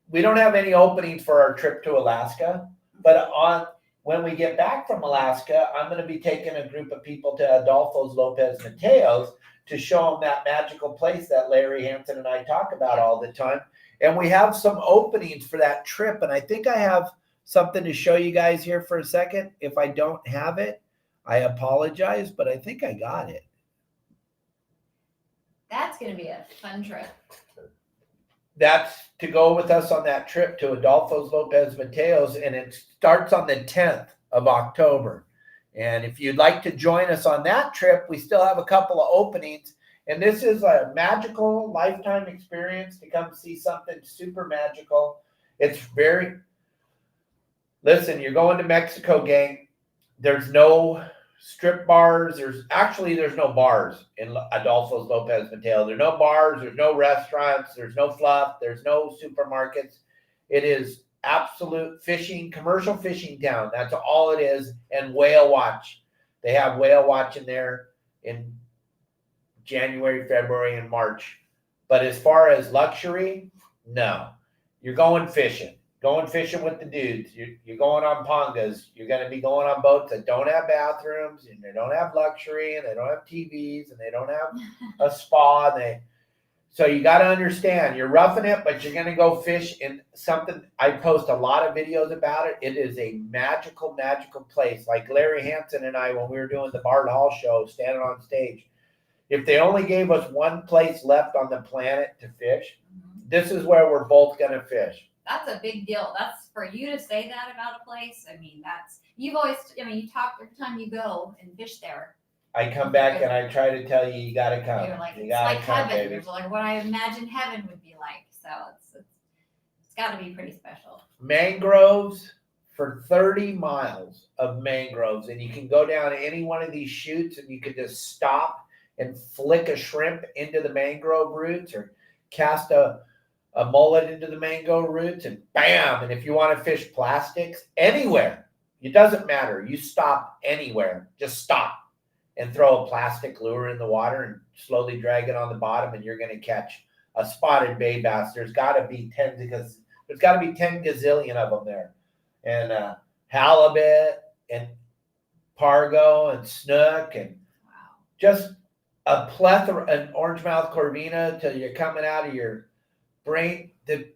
we don't have any openings for our trip to Alaska, but when we get back from Alaska, I'm going to be taking a group of people to Adolfo's Lopez Mateos to show them that magical place that Larry Hansen and I talk about all the time. And we have some openings for that trip. And I think I have something to show you guys here for a second. If I don't have it, I apologize, but I think I got it. that's gonna be a fun trip. That's to go with us on that trip to Adolfo's Lopez Mateos, and it starts on the 10th of October. And if you'd like to join us on that trip, we still have a couple of openings. And this is a magical lifetime experience to come see something super magical. Listen, you're going to Mexico, gang. There's no strip bars. There's no bars in Adolfo's Lopez Mateo. There's no bars. There's no restaurants. There's no fluff. There's no supermarkets. It is absolute commercial fishing town. That's all it is. And whale watch. They have whale watch in there in January, February, and March. But as far as luxury, no. You're going fishing with the dudes. You're going on pongas. You're going to be going on boats that don't have bathrooms, and they don't have luxury, and they don't have TVs, and they don't have a spa. So you got to understand, you're roughing it, but you're going to go fish in something. I post a lot of videos about it. It is a magical, magical place. Like Larry Hansen and I, when we were doing the Bard Hall show, standing on stage, if they only gave us one place left on the planet to fish, this is where we're both going to fish. That's a big deal. That's for you to say that about a place. I mean, you talk every time you go and fish there. I come back and I try to tell you, you got to come. You're like, you it's got like to come, heaven. baby. There's like what I imagine heaven would be like. So it's got to be pretty special. Mangroves for 30 miles of mangroves. And you can go down any one of these chutes and you can just stop and flick a shrimp into the mangrove roots, or cast a mullet into the mango roots and bam. And if you want to fish plastics anywhere, it doesn't matter. You stop anywhere, just stop and throw a plastic lure in the water and slowly drag it on the bottom, and you're going to catch a spotted bay bass. There's got to be 10 gazillion of them there. And halibut and pargo and snook and just a plethora, an orangemouth corvina till you're coming out of your brain. The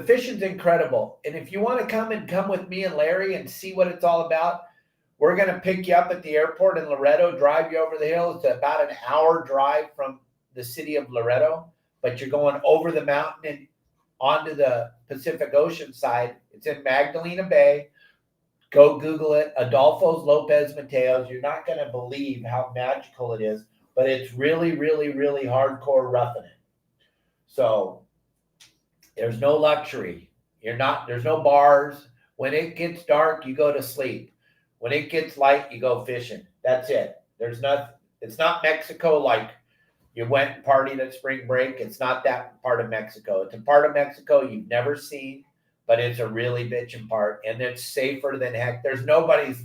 fishing's incredible. And if you want to come with me and Larry and see what it's all about, we're going to pick you up at the airport in Loretto, drive you over the hill. It's about an hour drive from the city of Loretto, but you're going over the mountain and onto the Pacific Ocean side. It's in Magdalena Bay. Go Google it, Adolfo's Lopez Mateos. You're not going to believe how magical it is, but it's really, really, really hardcore roughing it. So there's no luxury. There's no bars. When it gets dark, you go to sleep. When it gets light, you go fishing. That's it. There's nothing. It's not Mexico like you went and partied at spring break. It's not that part of Mexico. It's a part of Mexico you've never seen, but it's a really bitchin' part, and it's safer than heck. There's nobody's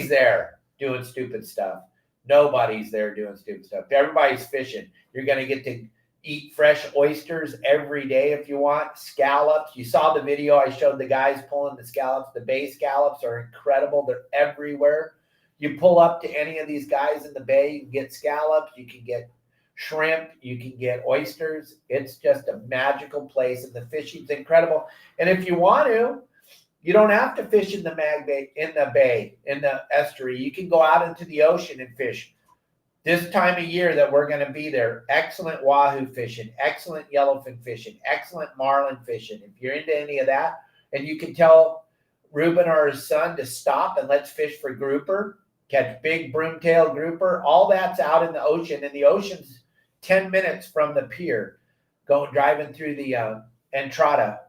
there doing stupid stuff. Nobody's there doing stupid stuff. Everybody's fishing. You're going to get to eat fresh oysters every day if you want. Scallops. You saw the video I showed the guys pulling the scallops. The bay scallops are incredible. They're everywhere. You pull up to any of these guys in the bay, you can get scallops, you can get shrimp, you can get oysters. It's just a magical place, and the fishing's incredible. And if you want to, you don't have to fish in the in the estuary. You can go out into the ocean and fish. This time of year that we're going to be there, excellent wahoo fishing, excellent yellowfin fishing, excellent marlin fishing. If you're into any of that, and you can tell Ruben or his son to stop and let's fish for grouper, catch big broomtail grouper, all that's out in the ocean, and the ocean's 10 minutes from the pier, driving through the Entrada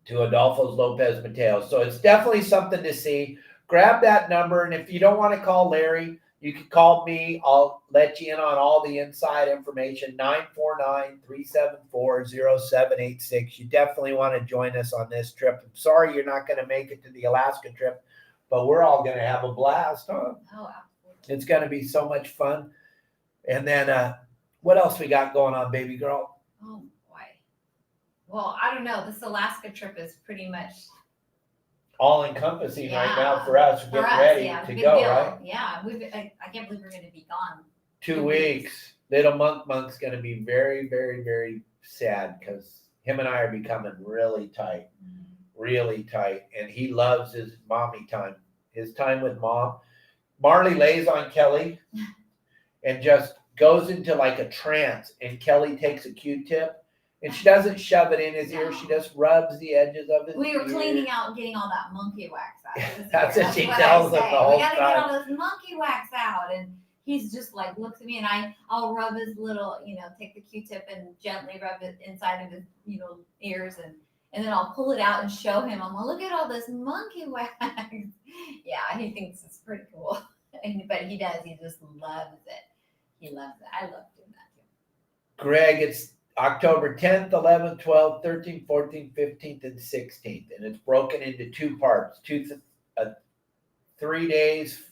to Adolfo's Lopez Mateos. So it's definitely something to see. Grab that number, and if you don't want to call Larry, you can call me. I'll let you in on all the inside information, 949-374-0786. You definitely want to join us on this trip. I'm sorry you're not going to make it to the Alaska trip, but we're all going to have a blast, huh? Oh, absolutely. It's going to be so much fun. And then what else we got going on, baby girl? Oh, boy. Well, I don't know. This Alaska trip is pretty much All encompassing right Yeah. now for us. We're getting ready to big go, deal. right? Yeah, I can't believe we're going to be gone. 2 weeks. Little Monk's going to be very, very, very sad because him and I are becoming really tight. And he loves his mommy time, his time with mom. Marley lays on Kelly and just goes into like a trance, and Kelly takes a Q-tip and she doesn't shove it in his ear. She just rubs the edges of his We were ear. cleaning out and getting all that monkey wax out. That's what she what tells I him say. the whole We gotta time. get all this monkey wax out, and he's just like looks at me, and I'll rub his little, take the Q-tip and gently rub it inside of his, ears, and then I'll pull it out and show him. I'm like, look at all this monkey wax. Yeah, he thinks it's pretty cool, but he does. He just loves it. He loves it. I love doing that too. Greg, it's October 10th, 11th, 12th, 13th, 14th, 15th, and 16th. And it's broken into 2 parts, 3 days,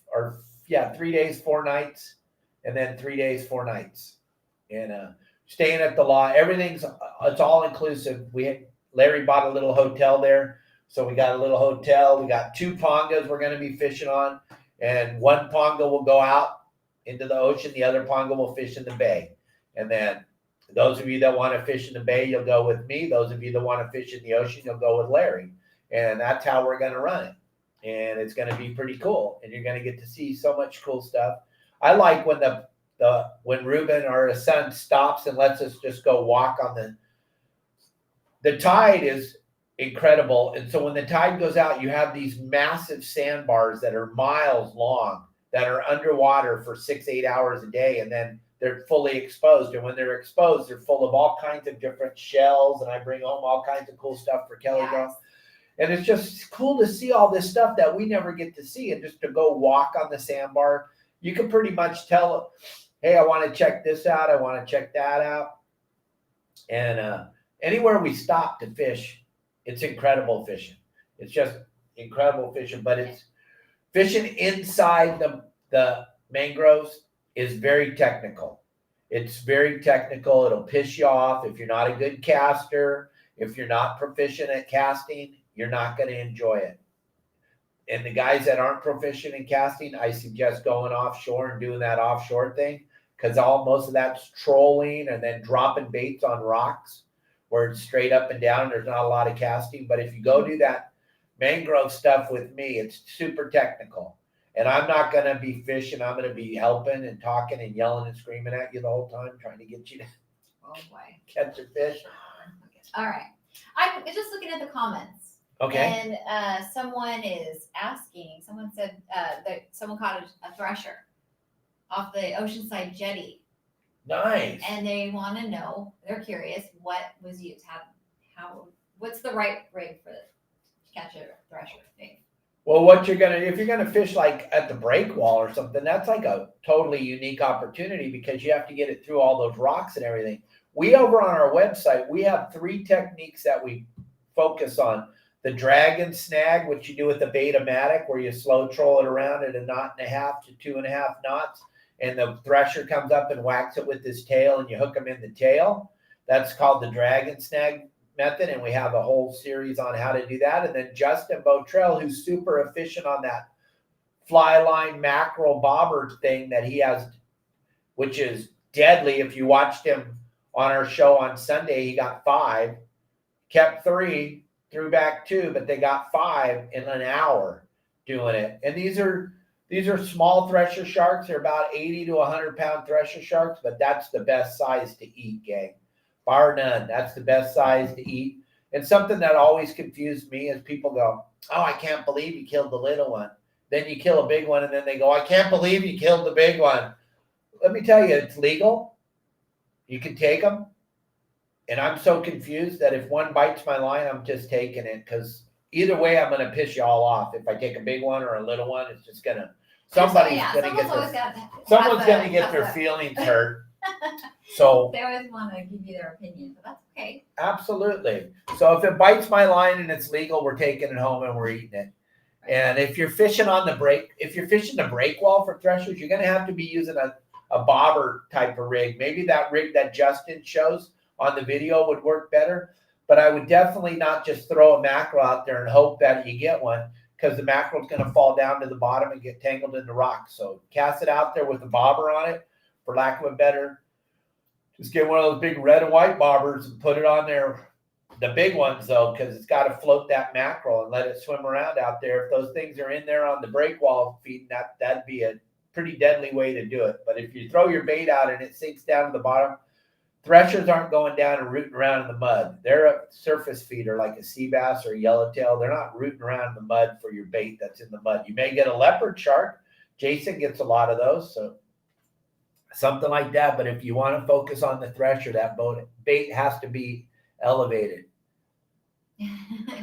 3 days, 4 nights, and then 3 days, 4 nights. And staying at the lodge, it's all inclusive. Larry bought a little hotel there. So we got a little hotel. We got 2 pongas we're going to be fishing on. And 1 ponga will go out into the ocean. The other ponga will fish in the bay. And then those of you that want to fish in the bay, you'll go with me. Those of you that want to fish in the ocean, you'll go with Larry. And that's how we're going to run it. And it's going to be pretty cool. And you're going to get to see so much cool stuff. I like when when Ruben or his son stops and lets us just go walk on the tide is incredible. And so when the tide goes out, you have these massive sandbars that are miles long that are underwater for 6-8 hours a day. And then they're fully exposed. And when they're exposed, they're full of all kinds of different shells. And I bring home all kinds of cool stuff for KellyGirl. Yes. And it's just cool to see all this stuff that we never get to see. And just to go walk on the sandbar, you can pretty much tell, hey, I want to check this out. I want to check that out. And anywhere we stop to fish, it's incredible fishing. It's just incredible fishing, but it's fishing inside the mangroves is very technical. It's very technical. It'll piss you off if you're not a good caster. If you're not proficient at casting, you're not going to enjoy it. And the guys that aren't proficient in casting, I suggest going offshore and doing that offshore thing, because most of that's trolling and then dropping baits on rocks where it's straight up and down. There's not a lot of casting. But if you go do that mangrove stuff with me, it's super technical. And I'm not going to be fishing. I'm going to be helping and talking and yelling and screaming at you the whole time, trying to get you to catch a fish. All right. I'm just looking at the comments. Okay. And someone is asking, someone said that someone caught a thresher off the Oceanside jetty. Nice. And they want to know, they're curious, what was used? What's the right rig to catch a thresher? Well, if you're gonna fish like at the break wall or something, that's like a totally unique opportunity because you have to get it through all those rocks and everything. We over on our website, we have 3 techniques that we focus on. The dragon snag, which you do with the Beta-matic, where you slow troll it around at 1.5 to 2.5 knots, and the thresher comes up and whacks it with his tail, and you hook him in the tail. That's called the dragon snag method, and we have a whole series on how to do that. And then Justin Botrell, who's super efficient on that fly line mackerel bobber thing that he has, which is deadly. If you watched him on our show on Sunday, he got 5, kept 3, threw back 2, but they got 5 in an hour doing it. And these are small thresher sharks. They're about 80 to 100 pound thresher sharks, but that's the best size to eat, gang. Bar none. That's the best size to eat. And something that always confused me is people go, "Oh, I can't believe you killed the little one." Then you kill a big one, and then they go, "I can't believe you killed the big one." Let me tell you, it's legal. You can take them. And I'm so confused that if one bites my line, I'm just taking it, because either way, I'm going to piss you all off. If I take a big one or a little one, it's just going to, someone's going to get their feelings hurt. So they always want to give you their opinion, but that's okay. Absolutely. So if it bites my line and it's legal, we're taking it home and we're eating it. And if you're fishing on the break, if you're fishing the break wall for threshers, you're going to have to be using a bobber type of rig. Maybe that rig that Justin shows on the video would work better, but I would definitely not just throw a mackerel out there and hope that you get one, because the mackerel is going to fall down to the bottom and get tangled in the rocks. So cast it out there with a bobber on it, for lack of a better. Just get one of those big red and white bobbers and put it on there. The big ones, though, because it's got to float that mackerel and let it swim around out there. If those things are in there on the break wall feeding, that'd be a pretty deadly way to do it. But if you throw your bait out and it sinks down to the bottom, threshers aren't going down and rooting around in the mud. They're a surface feeder like a sea bass or a yellowtail. They're not rooting around in the mud for your bait that's in the mud. You may get a leopard shark. Jason gets a lot of those, so something like that. But if you want to focus on the thresher, that bait has to be elevated.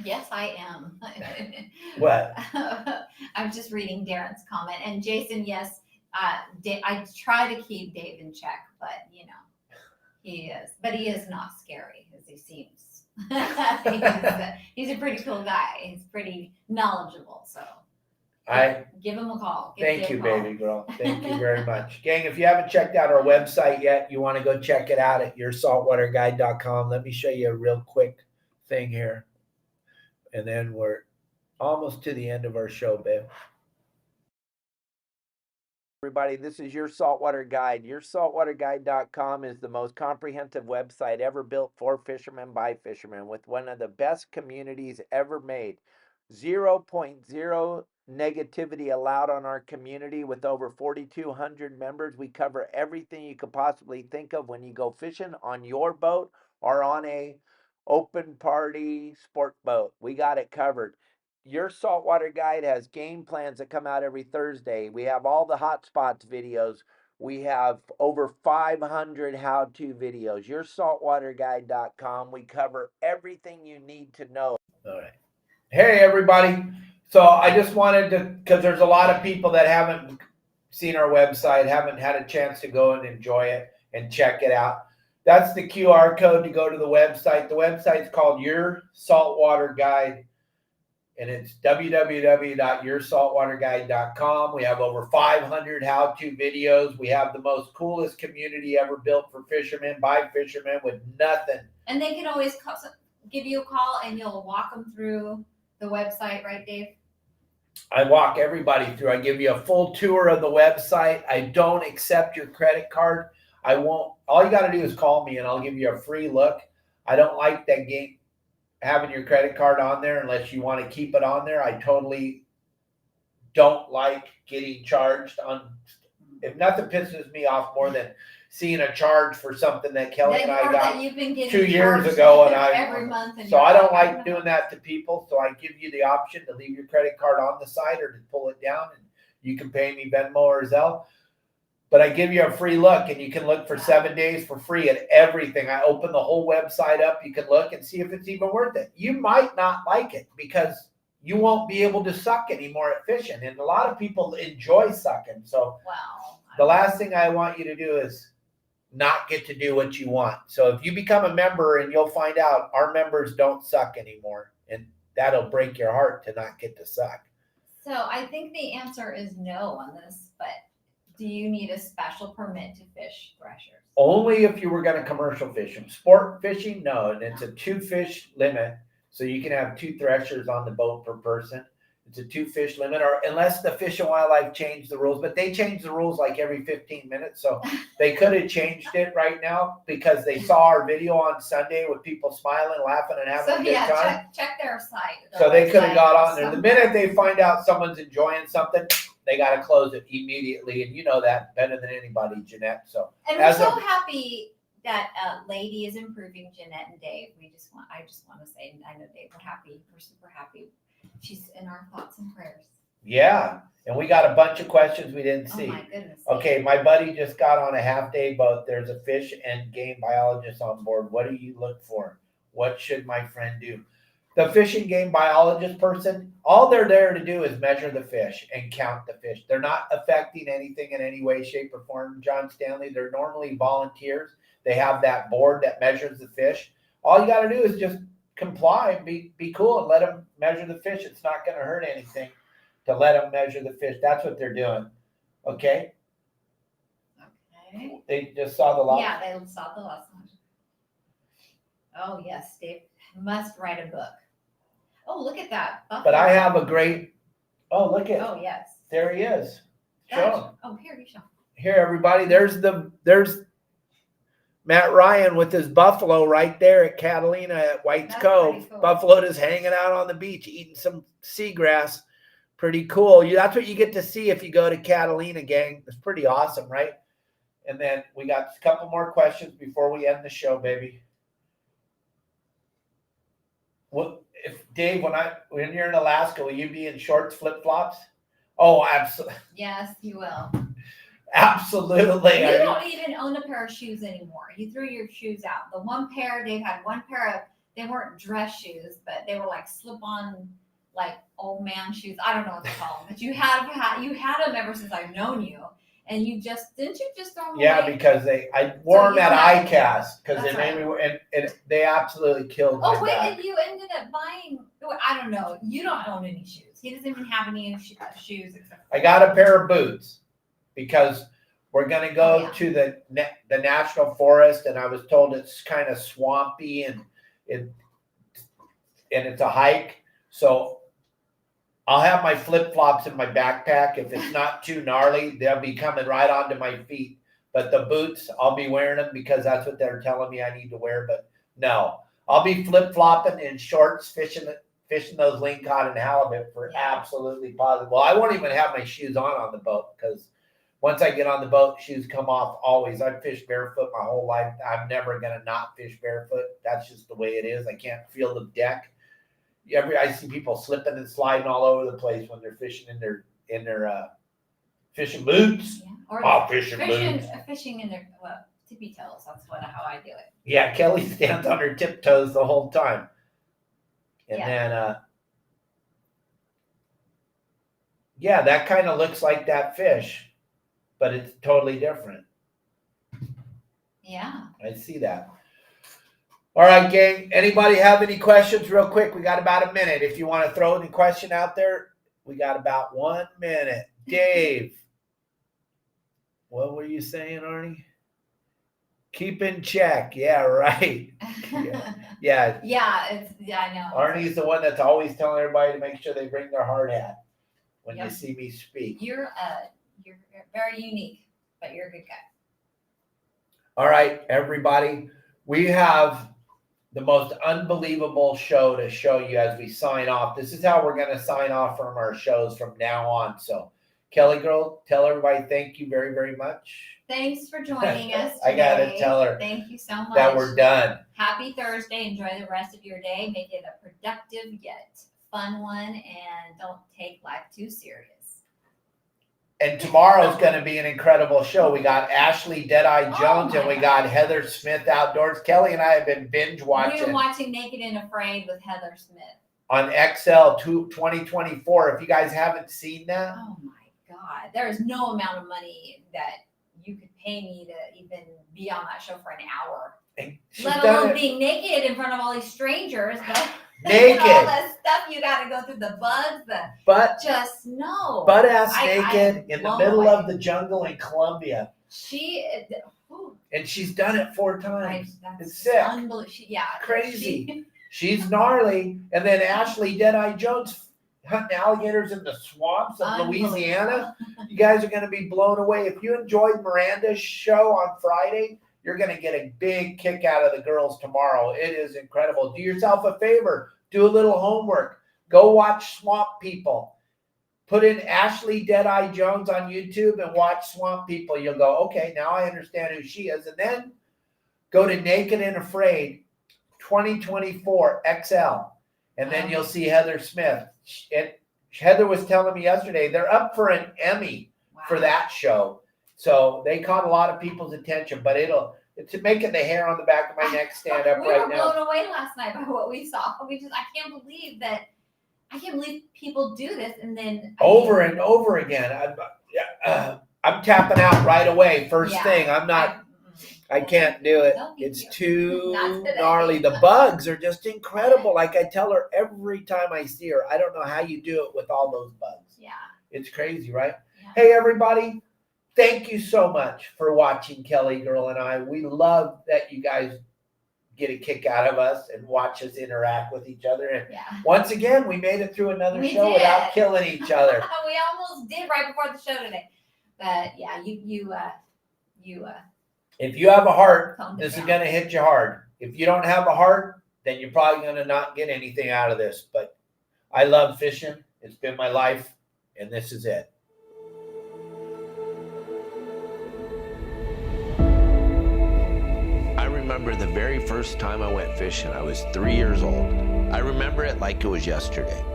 Yes, I am. What? I'm just reading Darren's comment. And Jason, yes, I try to keep Dave in check, but he is not scary as he seems. He's a pretty cool guy. He's pretty knowledgeable. So give him a call. Thank you, baby girl. Thank you very much. Gang, if you haven't checked out our website yet, you want to go check it out at yoursaltwaterguide.com. Let me show you a real quick thing here. And then we're almost to the end of our show, babe. Everybody, this is Your Saltwater Guide. YourSaltwaterGuide.com is the most comprehensive website ever built for fishermen by fishermen, with one of the best communities ever made. 0.0 negativity allowed on our community with over 4,200 members. We cover everything you could possibly think of when you go fishing on your boat or on a open party sport boat. We got it covered. Your Saltwater Guide has game plans that come out every Thursday. We have all the hotspots videos. We have over 500 how-to videos. YourSaltwaterGuide.com. We cover everything you need to know. All right. Hey, everybody. So I just wanted to, because there's a lot of people that haven't seen our website, haven't had a chance to go and enjoy it and check it out. That's the QR code to go to the website. The website's called Your Saltwater Guide, and it's www.yoursaltwaterguide.com. We have over 500 how-to videos. We have the most coolest community ever built for fishermen by fishermen with nothing. And they can always give you a call and you'll walk them through the website, right, Dave? I walk everybody through. I give you a full tour of the website. I don't accept your credit card. I won't. All you got to do is call me and I'll give you a free look. I don't like that game having your credit card on there unless you want to keep it on there. I totally don't like getting charged on. If nothing pisses me off more than seeing a charge for something that Kelly and I got you've been getting 2 years ago, and every month. So I don't like doing that to people. So I give you the option to leave your credit card on the side or to pull it down, and you can pay me Venmo or Zelle. But I give you a free look, and you can look for 7 days for free at everything. I open the whole website up. You can look and see if it's even worth it. You might not like it because you won't be able to suck anymore at fishing. And a lot of people enjoy sucking. So the last thing I want you to do is not get to do what you want. So if you become a member, and you'll find out our members don't suck anymore, and that'll break your heart to not get to suck. So I think the answer is no on this, but do you need a special permit to fish threshers? Only if you were going to commercial fish them. Sport fishing, no. And it's a 2 fish limit. So you can have 2 threshers on the boat per person. It's a 2 fish limit, or unless the Fish and Wildlife changed the rules, but they change the rules like every 15 minutes. So they could have changed it right now because they saw our video on Sunday with people smiling, laughing, and having a good time. Check their site. So they could have got on there. The minute they find out someone's enjoying something, they got to close it immediately. And you know that better than anybody, Jeanette. So, and we're so happy that lady is improving, Jeanette and Dave. I just want to say, I know Dave, we're happy. We're super happy. She's in our thoughts and prayers. Yeah. And we got a bunch of questions we didn't see. Oh my goodness. Okay. My buddy just got on a half-day boat. There's a fish and game biologist on board. What do you look for? What should my friend do? The fish and game biologist person, all they're there to do is measure the fish and count the fish. They're not affecting anything in any way, shape, or form, John Stanley. They're normally volunteers. They have that board that measures the fish. All you got to do is just comply and be cool and let them measure the fish. It's not going to hurt anything to let them measure the fish. That's what they're doing. Okay? Okay. They just saw the last. Yeah, they saw the last one. Oh, yes, Dave must write a book. Oh, look at that. But I have a great, look at. Oh, yes. There he is. Show him. Oh, here, you show. Here, everybody. There's Matt Ryan with his buffalo right there at Catalina at White's Cove. Cool. Buffalo just hanging out on the beach eating some seagrass. Pretty cool. That's what you get to see if you go to Catalina, gang. It's pretty awesome, right? And then we got a couple more questions before we end the show, baby. What if Dave, when you're in Alaska, will you be in shorts, flip-flops? Oh, absolutely. Yes, you will. Absolutely. You don't even own a pair of shoes anymore. You threw your shoes out. The one pair, Dave had one pair of, they weren't dress shoes, but they were like slip-on, like old man shoes. I don't know what to call them, but you had them ever since I've known you. And didn't you just throw them away? Yeah, because I wore them at ICAST because they made me, and they absolutely killed me. Oh, wait, and you ended up buying, I don't know. You don't own any shoes. He doesn't even have any shoes. Except I got a pair of boots because we're going to go to the national forest, and I was told it's kind of swampy and it's a hike. So I'll have my flip-flops in my backpack. If it's not too gnarly, they'll be coming right onto my feet. But the boots, I'll be wearing them because that's what they're telling me I need to wear. But no, I'll be flip-flopping in shorts, fishing those lingcod and halibut for absolutely positive. Well, I won't even have my shoes on the boat because once I get on the boat, shoes come off always. I've fished barefoot my whole life. I'm never going to not fish barefoot. That's just the way it is. I can't feel the deck. I see people slipping and sliding all over the place when they're fishing in their fishing boots. Yeah. Or fishing in their tippy toes. That's how I do it. Yeah, Kelly stands on her tiptoes the whole time. And then that kind of looks like that fish, but it's totally different. Yeah. I see that. All right, gang. Anybody have any questions real quick? We got about a minute. If you want to throw any question out there, we got about 1 minute. Dave, what were you saying, Arnie? Keep in check. Yeah, right. Yeah. Yeah, I know. Arnie's the one that's always telling everybody to make sure they bring their hard hat when Yep. you see me speak. You're very unique, but you're a good guy. All right, everybody. We have the most unbelievable show to show you as we sign off. This is how we're going to sign off from our shows from now on. So, KellyGirl, tell everybody thank you very, very much. Thanks for joining us today. I got to tell her thank you so much. that we're done. Happy Thursday. Enjoy the rest of your day. Make it a productive yet fun one, and don't take life too serious. And tomorrow's going to be an incredible show. We got Ashley Deadeye Jones and we got Heather Smith outdoors. Kelly and I have been binge watching. We've been watching Naked and Afraid with Heather Smith on XL 2024. If you guys haven't seen that. Oh my God. There is no amount of money that you could pay me to even be on that show for an hour. Let alone being naked in front of all these strangers. Naked. All that stuff you got to go through, the bugs, just no. Butt ass naked in the middle of the jungle in Colombia. And she's done it 4 times. It's sick. Unbelievable. Crazy. She's gnarly. And then Ashley Deadeye Jones hunting alligators in the swamps of Louisiana. You guys are going to be blown away. If you enjoyed Miranda's show on Friday, you're going to get a big kick out of the girls tomorrow. It is incredible. Do yourself a favor. Do a little homework. Go watch Swamp People. Put in Ashley Deadeye Jones on YouTube and watch Swamp People. You'll go, okay, now I understand who she is. And then go to Naked and Afraid 2024 XL. And then you'll see Heather Smith. Heather was telling me yesterday, they're up for an Emmy for that show. So they caught a lot of people's attention, but to making the hair on the back of my neck stand up right now. We were blown away last night by what we saw. I can't believe people do this. And then over and over again. I'm tapping out right away. First thing. I can't do it. It's too gnarly. The bugs are just incredible. Like I tell her every time I see her, I don't know how you do it with all those bugs. Yeah. It's crazy, right? Yeah. Hey, everybody. Thank you so much for watching KellyGirl and I. We love that you guys get a kick out of us and watch us interact with each other. And once again, we made it through another show without killing each other. We almost did right before the show today. But yeah, if you have a heart, this is going to hit you hard. If you don't have a heart, then you're probably going to not get anything out of this. But I love fishing. It's been my life, and this is it. I remember the very first time I went fishing. I was 3 years old. I remember it like it was yesterday.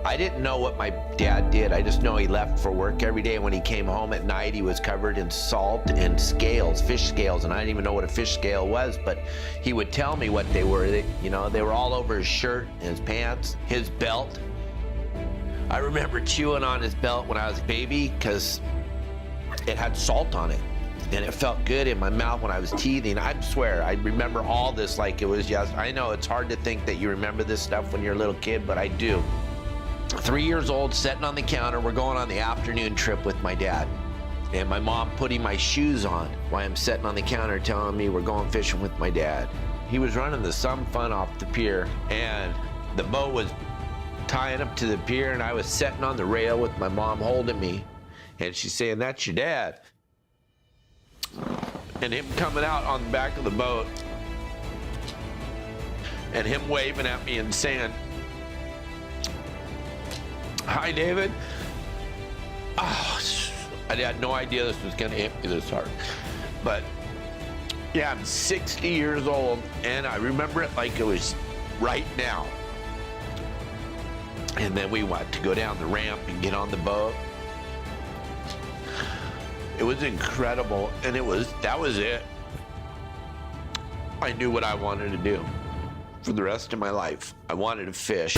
I didn't know what my dad did. I just know he left for work every day. When he came home at night, he was covered in salt and scales, fish scales, and I didn't even know what a fish scale was, but he would tell me what they were. They were all over his shirt, his pants, his belt. I remember chewing on his belt when I was a baby because it had salt on it. And it felt good in my mouth when I was teething. I swear, I remember all this like it was yesterday. I know it's hard to think that you remember this stuff when you're a little kid, but I do. 3 years old, sitting on the counter. We're going on the afternoon trip with my dad. And my mom putting my shoes on while I'm sitting on the counter telling me we're going fishing with my dad. He was running the Some Fun off the pier, and the boat was tying up to the pier, and I was sitting on the rail with my mom holding me. And she's saying, "That's your dad." And him coming out on the back of the boat and him waving at me and saying, "Hi, David." Oh, I had no idea this was going to hit me this hard. But yeah, I'm 60 years old and I remember it like it was right now. And then we went to go down the ramp and get on the boat. It was incredible, and that was it. I knew what I wanted to do for the rest of my life. I wanted to fish.